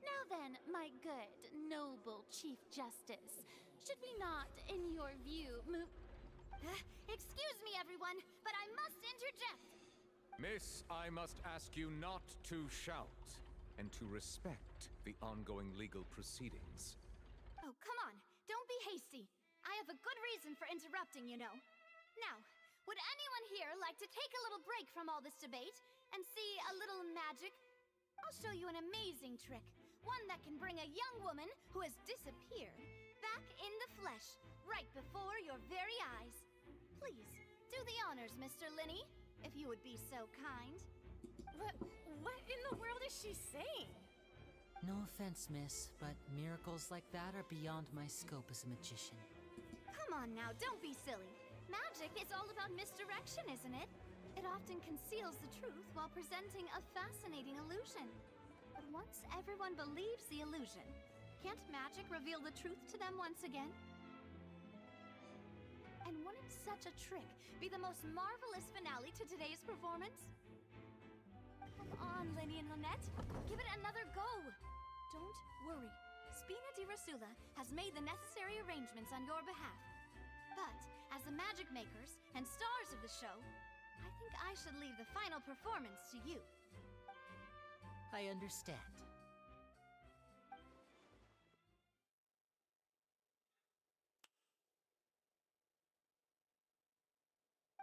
Now then, my good, noble Chief Justice, should we not, in your view, move...
Excuse me, everyone, but I must interject.
Miss, I must ask you not to shout, and to respect the ongoing legal proceedings.
Oh, come on. Don't be hasty. I have a good reason for interrupting, you know. Now, would anyone here like to take a little break from all this debate and see a little magic? I'll show you an amazing trick. One that can bring a young woman who has disappeared back in the flesh, right before your very eyes. Please, do the honors, Mr. Linney, if you would be so kind.
What in the world is she saying?
No offense, miss, but miracles like that are beyond my scope as a magician.
Come on now, don't be silly. Magic is all about misdirection, isn't it? It often conceals the truth while presenting a fascinating illusion. But once everyone believes the illusion, can't magic reveal the truth to them once again? And wouldn't such a trick be the most marvelous finale to today's performance? Come on, Linny and Lynette. Give it another go. Don't worry. Spina di Rasula has made the necessary arrangements on your behalf. But, as the magic makers and stars of the show, I think I should leave the final performance to you.
I understand.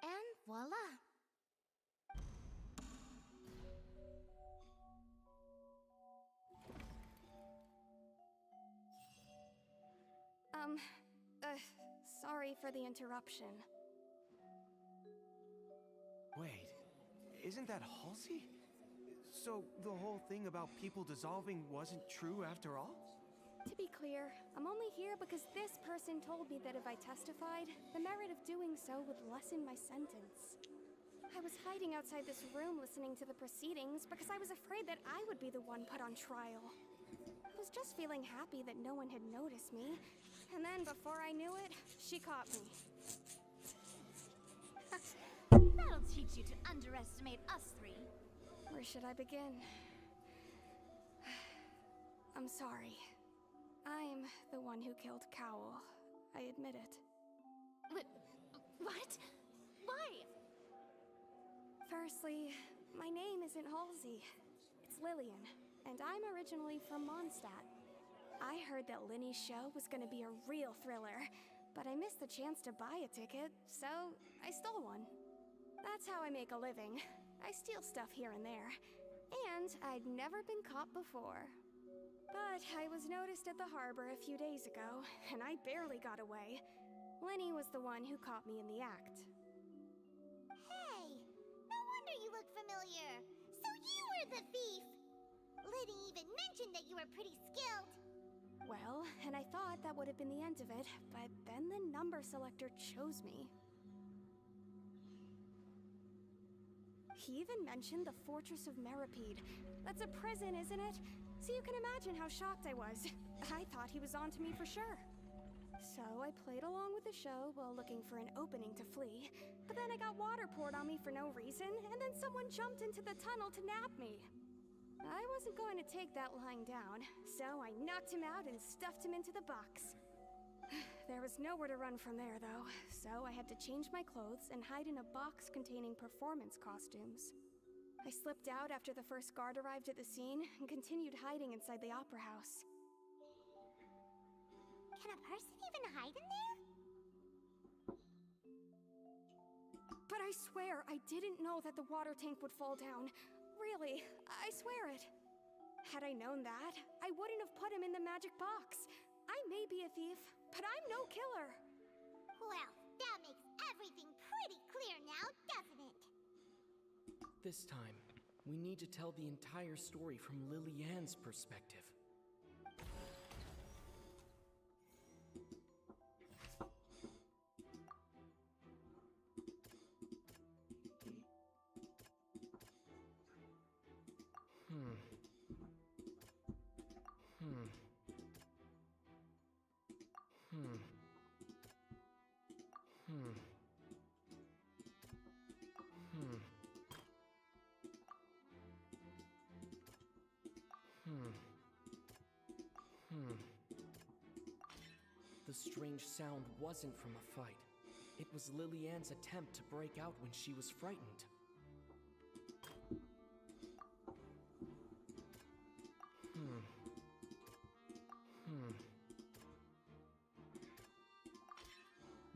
And voila! Sorry for the interruption.
Wait, isn't that Halsey? So the whole thing about people dissolving wasn't true after all?
To be clear, I'm only here because this person told me that if I testified, the merit of doing so would lessen my sentence. I was hiding outside this room listening to the proceedings because I was afraid that I would be the one put on trial. I was just feeling happy that no one had noticed me, and then before I knew it, she caught me. That'll teach you to underestimate us three. Where should I begin? I'm sorry. I'm the one who killed Cowell. I admit it.
What? Why?
Firstly, my name isn't Halsey. It's Lillian, and I'm originally from Mondstadt. I heard that Linny's show was gonna be a real thriller, but I missed the chance to buy a ticket, so I stole one. That's how I make a living. I steal stuff here and there, and I'd never been caught before. But I was noticed at the harbor a few days ago, and I barely got away. Linny was the one who caught me in the act.
Hey, no wonder you look familiar. So you were the thief. Liddy even mentioned that you were pretty skilled.
Well, and I thought that would have been the end of it, but then the number selector chose me. He even mentioned the Fortress of Meripede. That's a prison, isn't it? So you can imagine how shocked I was. I thought he was onto me for sure. So I played along with the show while looking for an opening to flee, but then I got water poured on me for no reason, and then someone jumped into the tunnel to nab me. I wasn't going to take that lying down, so I knocked him out and stuffed him into the box. There was nowhere to run from there, though, so I had to change my clothes and hide in a box containing performance costumes. I slipped out after the first guard arrived at the scene and continued hiding inside the opera house.
Can a person even hide in there?
But I swear, I didn't know that the water tank would fall down. Really, I swear it. Had I known that, I wouldn't have put him in the magic box. I may be a thief, but I'm no killer.
Well, that makes everything pretty clear now, doesn't it?
This time, we need to tell the entire story from Lily-Ann's perspective. The strange sound wasn't from a fight. It was Lillian's attempt to break out when she was frightened.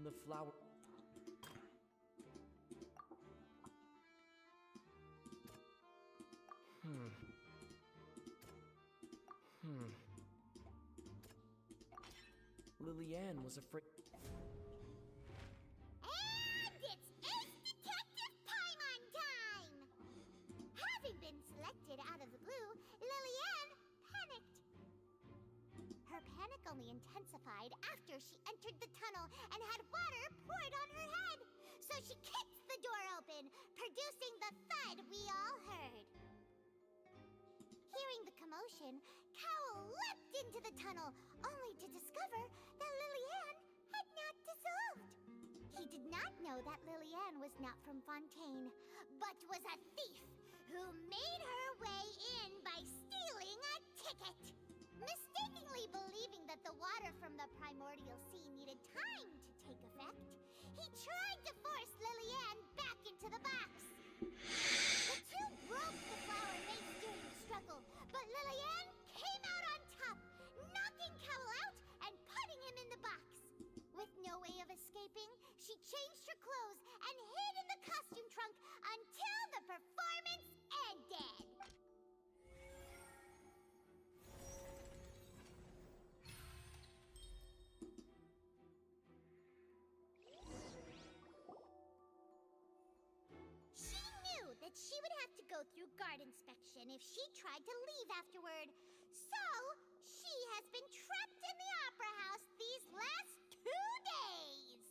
The flower... Lillian was afraid...
And it's Ace Detective Paimon time! Having been selected out of the blue, Lillian panicked. Her panic only intensified after she entered the tunnel and had water poured on her head. So she kicked the door open, producing the thud we all heard. Hearing the commotion, Cowell leapt into the tunnel, only to discover that Lillian had not dissolved. He did not know that Lillian was not from Fontaine, but was a thief who made her way in by stealing a ticket. Mistakenly believing that the water from the primordial sea needed time to take effect, he tried to force Lillian back into the box. The two broke the flower vase during the struggle, but Lillian came out on top, knocking Cowell out and putting him in the box. With no way of escaping, she changed her clothes and hid in the costume trunk until the performance ended. She knew that she would have to go through guard inspection if she tried to leave afterward. So, she has been trapped in the Opera House these last 2 days.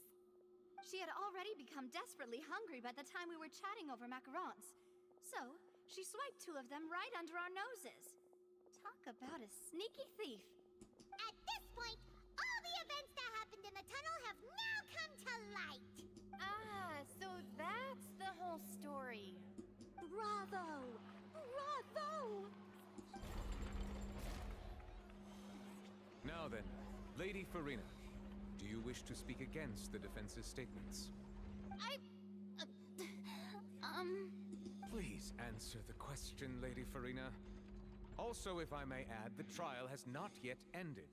She had already become desperately hungry by the time we were chatting over macarons. So, she swiped 2 of them right under our noses. Talk about a sneaky thief.
At this point, all the events that happened in the tunnel have now come to light.
Ah, so that's the whole story. Bravo! Bravo!
Now then, Lady Farina, do you wish to speak against the defense's statements? Please answer the question, Lady Farina. Also, if I may add, the trial has not yet ended.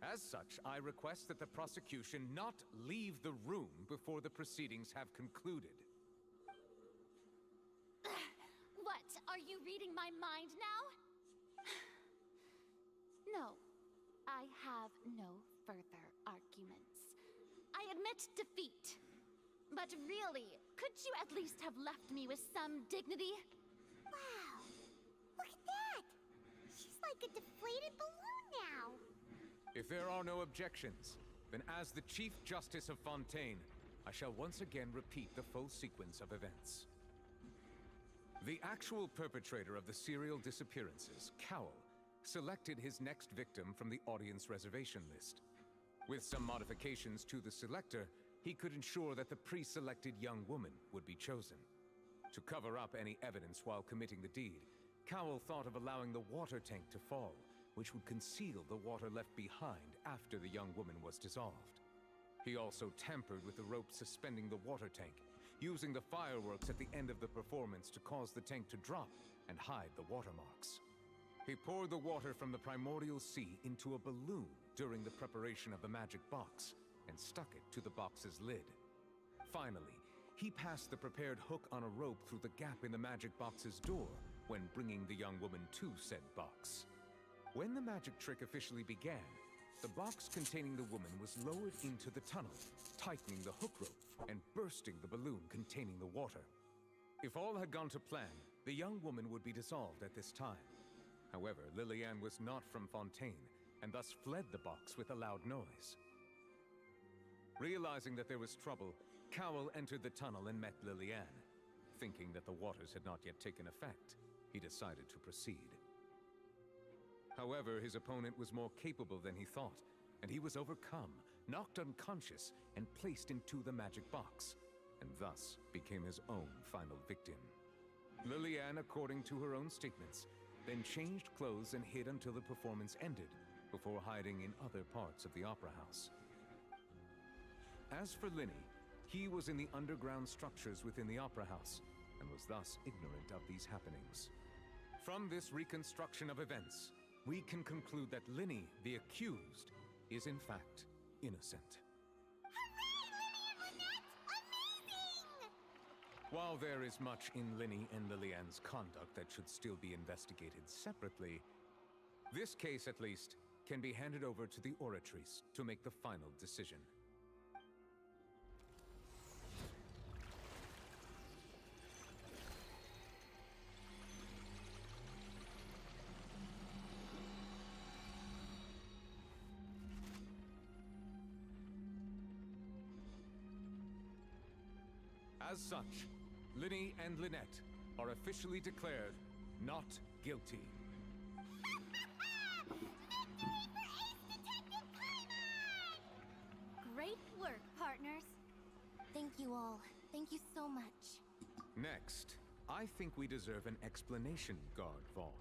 As such, I request that the prosecution not leave the room before the proceedings have concluded.
What? Are you reading my mind now? No. I have no further arguments. I admit defeat. But really, could you at least have left me with some dignity?
Wow. Look at that. She's like a deflated balloon now.
If there are no objections, then as the Chief Justice of Fontaine, I shall once again repeat the full sequence of events. The actual perpetrator of the serial disappearances, Cowell, selected his next victim from the audience reservation list. With some modifications to the selector, he could ensure that the pre-selected young woman would be chosen. To cover up any evidence while committing the deed, Cowell thought of allowing the water tank to fall, which would conceal the water left behind after the young woman was dissolved. He also tampered with the rope suspending the water tank, using the fireworks at the end of the performance to cause the tank to drop and hide the watermarks. He poured the water from the primordial sea into a balloon during the preparation of the magic box and stuck it to the box's lid. Finally, he passed the prepared hook on a rope through the gap in the magic box's door when bringing the young woman to said box. When the magic trick officially began, the box containing the woman was lowered into the tunnel, tightening the hook rope and bursting the balloon containing the water. If all had gone to plan, the young woman would be dissolved at this time. However, Lillian was not from Fontaine, and thus fled the box with a loud noise. Realizing that there was trouble, Cowell entered the tunnel and met Lillian. Thinking that the waters had not yet taken effect, he decided to proceed. However, his opponent was more capable than he thought, and he was overcome, knocked unconscious, and placed into the magic box, and thus became his own final victim. Lillian, according to her own statements, then changed clothes and hid until the performance ended, before hiding in other parts of the opera house. As for Linny, he was in the underground structures within the Opera House, and was thus ignorant of these happenings. From this reconstruction of events, we can conclude that Linny, the accused, is in fact innocent. While there is much in Linny and Lillian's conduct that should still be investigated separately, this case, at least, can be handed over to the Oratrice to make the final decision. As such, Linny and Lynette are officially declared not guilty.
Great work, partners.
Thank you all. Thank you so much.
Next, I think we deserve an explanation, Guard Vaughn.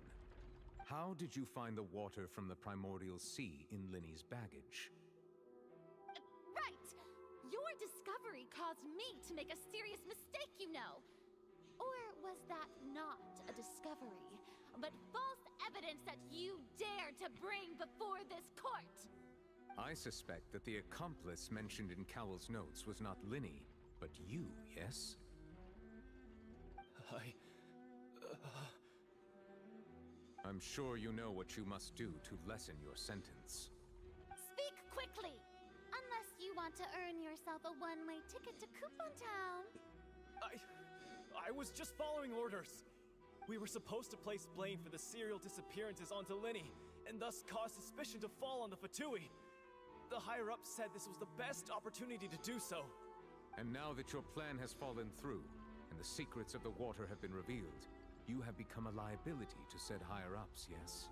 How did you find the water from the primordial sea in Linny's baggage?
Right! Your discovery caused me to make a serious mistake, you know. Or was that not a discovery, but false evidence that you dared to bring before this court?
I suspect that the accomplice mentioned in Cowell's notes was not Linny, but you, yes? I'm sure you know what you must do to lessen your sentence.
Speak quickly! Unless you want to earn yourself a one-way ticket to Coupon Town.
I was just following orders. We were supposed to place blame for the serial disappearances onto Linny, and thus cause suspicion to fall on the Fatui. The higher-ups said this was the best opportunity to do so.
And now that your plan has fallen through, and the secrets of the water have been revealed, you have become a liability to said higher-ups, yes?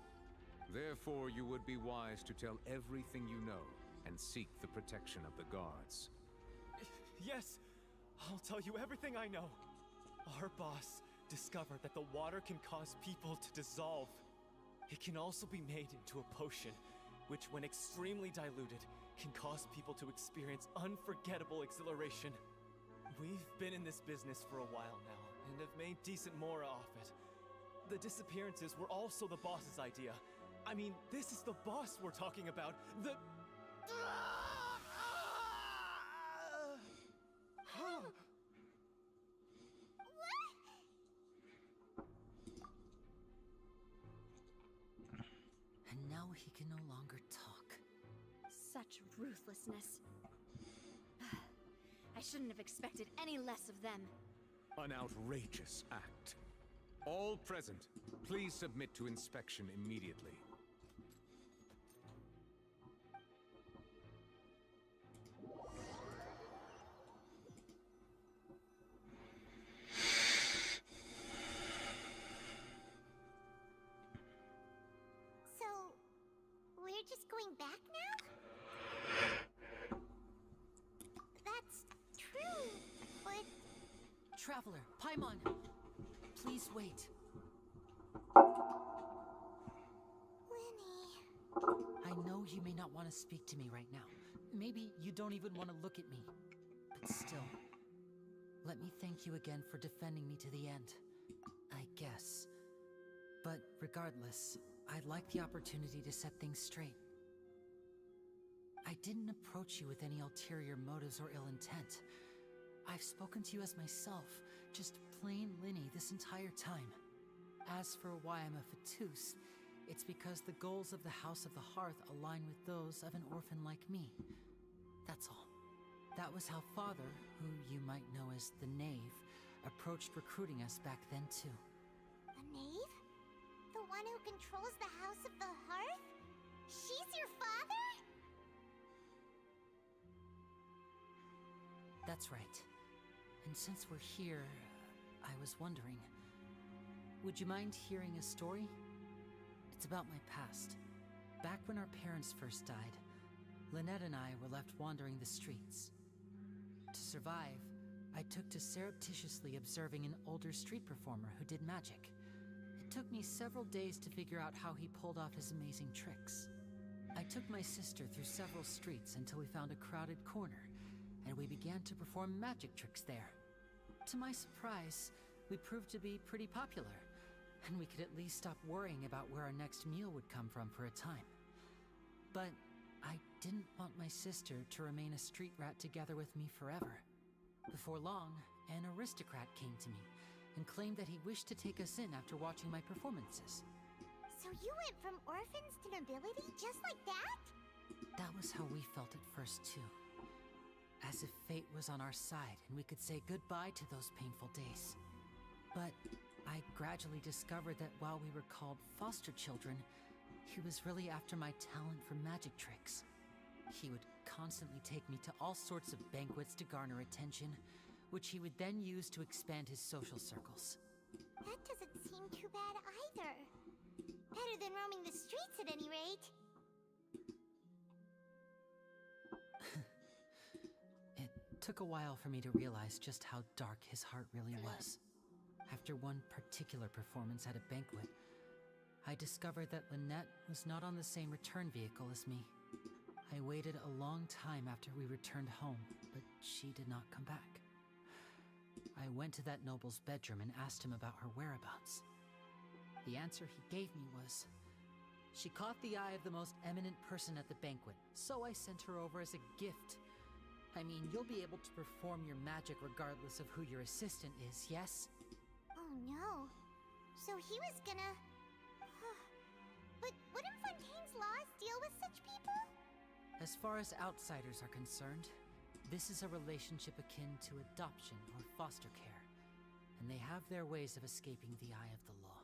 Therefore, you would be wise to tell everything you know, and seek the protection of the guards.
Yes, I'll tell you everything I know. Our boss discovered that the water can cause people to dissolve. It can also be made into a potion, which when extremely diluted, can cause people to experience unforgettable exhilaration. We've been in this business for a while now, and have made decent more off it. The disappearances were also the boss's idea. I mean, this is the boss we're talking about.
And now he can no longer talk.
Such ruthlessness. I shouldn't have expected any less of them.
An outrageous act. All present, please submit to inspection immediately.
So, we're just going back now? That's true, but...
Traveler, Paimon! Please wait.
Winnie...
I know you may not want to speak to me right now. Maybe you don't even want to look at me. But still, let me thank you again for defending me to the end. I guess. But regardless, I'd like the opportunity to set things straight. I didn't approach you with any ulterior motives or ill intent. I've spoken to you as myself, just plain Linny this entire time. As for why I'm a Fatus, it's because the goals of the House of the Hearth align with those of an orphan like me. That's all. That was how Father, who you might know as the Knave, approached recruiting us back then too.
The Knave? The one who controls the House of the Hearth? She's your father?
That's right. And since we're here, I was wondering, would you mind hearing a story? It's about my past. Back when our parents first died, Lynette and I were left wandering the streets. To survive, I took to surreptitiously observing an older street performer who did magic. It took me several days to figure out how he pulled off his amazing tricks. I took my sister through several streets until we found a crowded corner, and we began to perform magic tricks there. To my surprise, we proved to be pretty popular, and we could at least stop worrying about where our next meal would come from for a time. But I didn't want my sister to remain a street rat together with me forever. Before long, an aristocrat came to me and claimed that he wished to take us in after watching my performances.
So you went from orphans to nobility just like that?
That was how we felt at first, too. As if fate was on our side and we could say goodbye to those painful days. But I gradually discovered that while we were called foster children, he was really after my talent for magic tricks. He would constantly take me to all sorts of banquets to garner attention, which he would then use to expand his social circles.
That doesn't seem too bad either. Better than roaming the streets at any rate.
It took a while for me to realize just how dark his heart really was. After one particular performance at a banquet, I discovered that Lynette was not on the same return vehicle as me. I waited a long time after we returned home, but she did not come back. I went to that noble's bedroom and asked him about her whereabouts. The answer he gave me was, she caught the eye of the most eminent person at the banquet, so I sent her over as a gift. I mean, you'll be able to perform your magic regardless of who your assistant is, yes?
Oh no. So he was gonna... But wouldn't Fontaine's laws deal with such people?
As far as outsiders are concerned, this is a relationship akin to adoption or foster care, and they have their ways of escaping the eye of the law.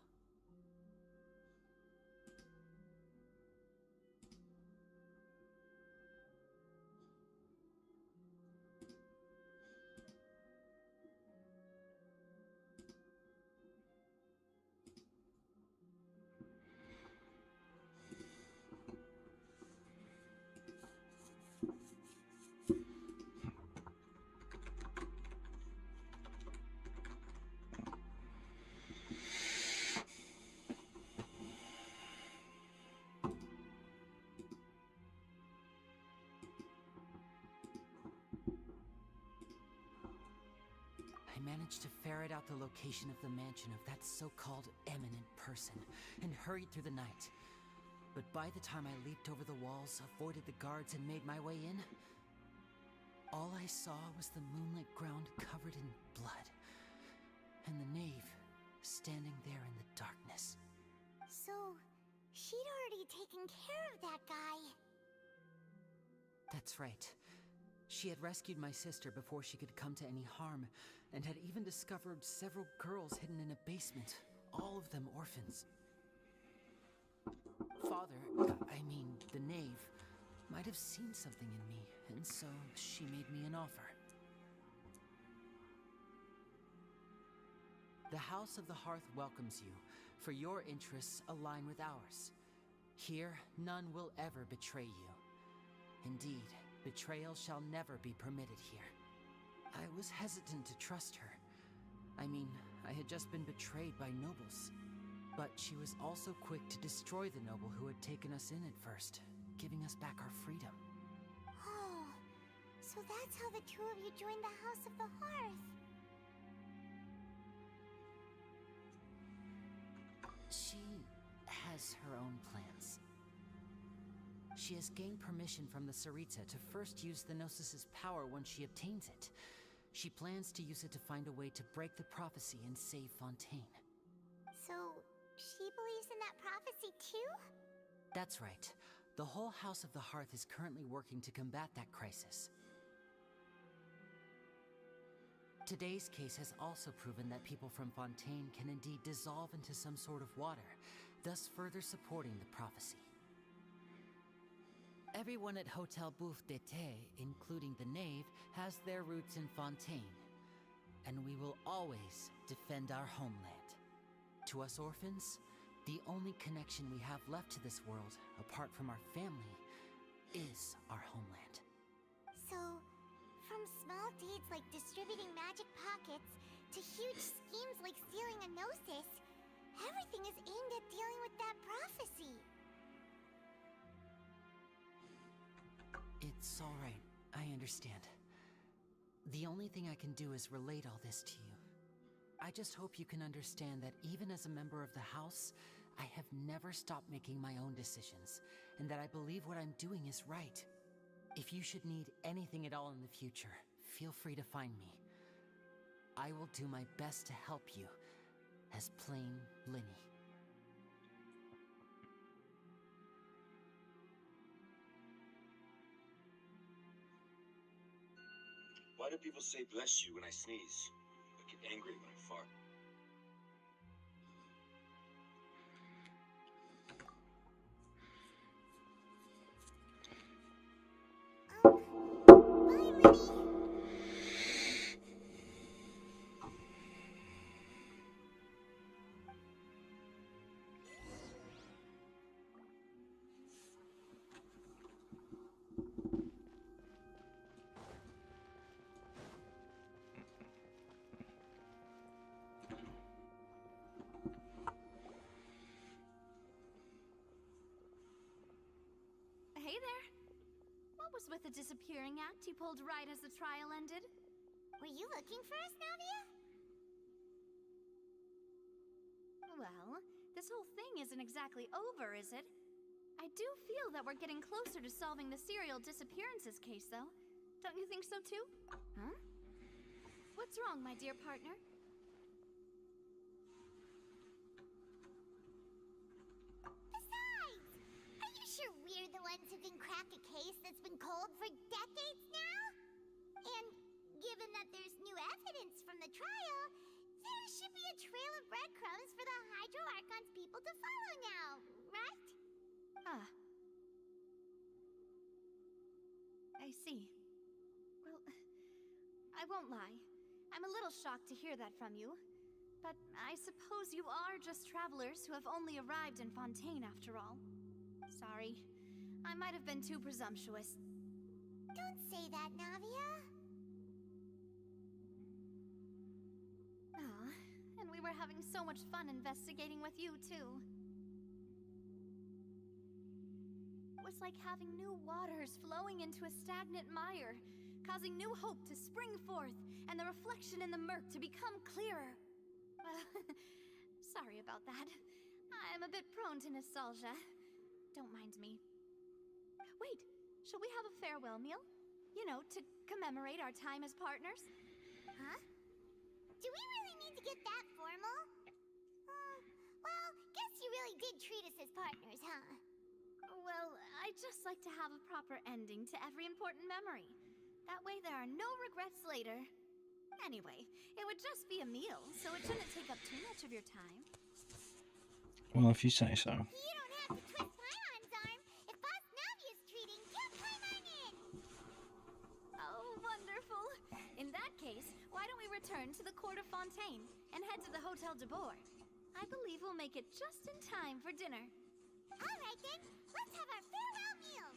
I managed to ferret out the location of the mansion of that so-called eminent person and hurried through the night. But by the time I leaped over the walls, avoided the guards, and made my way in, all I saw was the moonlit ground covered in blood, and the knave standing there in the darkness.
So, she'd already taken care of that guy.
That's right. She had rescued my sister before she could come to any harm, and had even discovered several girls hidden in a basement, all of them orphans. Father, the knave, might have seen something in me, and so she made me an offer. The House of the Hearth welcomes you, for your interests align with ours. Here, none will ever betray you. Indeed, betrayal shall never be permitted here. I was hesitant to trust her. I mean, I had just been betrayed by nobles. But she was also quick to destroy the noble who had taken us in at first, giving us back our freedom.
Oh, so that's how the two of you joined the House of the Hearth.
She has her own plans. She has gained permission from the Tsaritsa to first use the Gnosis' power once she obtains it. She plans to use it to find a way to break the prophecy and save Fontaine.
So, she believes in that prophecy too?
That's right. The whole House of the Hearth is currently working to combat that crisis. Today's case has also proven that people from Fontaine can indeed dissolve into some sort of water, thus further supporting the prophecy. Everyone at Hotel Bouffe d'été, including the knave, has their roots in Fontaine, and we will always defend our homeland. To us orphans, the only connection we have left to this world, apart from our family, is our homeland.
So, from small deeds like distributing magic pockets to huge schemes like stealing a Gnosis, everything is aimed at dealing with that prophecy.
It's all right. I understand. The only thing I can do is relate all this to you. I just hope you can understand that even as a member of the House, I have never stopped making my own decisions, and that I believe what I'm doing is right. If you should need anything at all in the future, feel free to find me. I will do my best to help you, as plain Linny.
Why do people say bless you when I sneeze, but get angry when I fart?
Hey there. What was with the disappearing act you pulled right as the trial ended?
Were you looking for us, Navia?
Well, this whole thing isn't exactly over, is it? I do feel that we're getting closer to solving the serial disappearances case, though. Don't you think so, too? Huh? What's wrong, my dear partner?
Besides, are you sure we're the ones who can crack a case that's been cold for decades now? And given that there's new evidence from the trial, there should be a trail of breadcrumbs for the Hydro Archon's people to follow now, right?
Ah. I see. Well, I won't lie. I'm a little shocked to hear that from you. But I suppose you are just travelers who have only arrived in Fontaine after all. Sorry. I might have been too presumptuous.
Don't say that, Navia.
Aw, and we were having so much fun investigating with you, too. It was like having new waters flowing into a stagnant mire, causing new hope to spring forth, and the reflection in the murk to become clearer. Sorry about that. I'm a bit prone to nostalgia. Don't mind me. Wait, shall we have a farewell meal? You know, to commemorate our time as partners?
Huh? Do we really need to get that formal? Well, guess you really did treat us as partners, huh?
Well, I'd just like to have a proper ending to every important memory. That way there are no regrets later. Anyway, it would just be a meal, so it shouldn't take up too much of your time.
Well, if you say so.
You don't have to twist Paimon's arm. If Boss Navia's treating, you Paimon in!
Oh, wonderful. In that case, why don't we return to the Court of Fontaine and head to the Hotel de Boer? I believe we'll make it just in time for dinner.
All right then, let's have our farewell meal.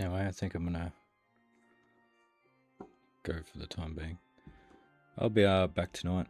Anyway, I think I'm gonna go for the time being. I'll be back tonight.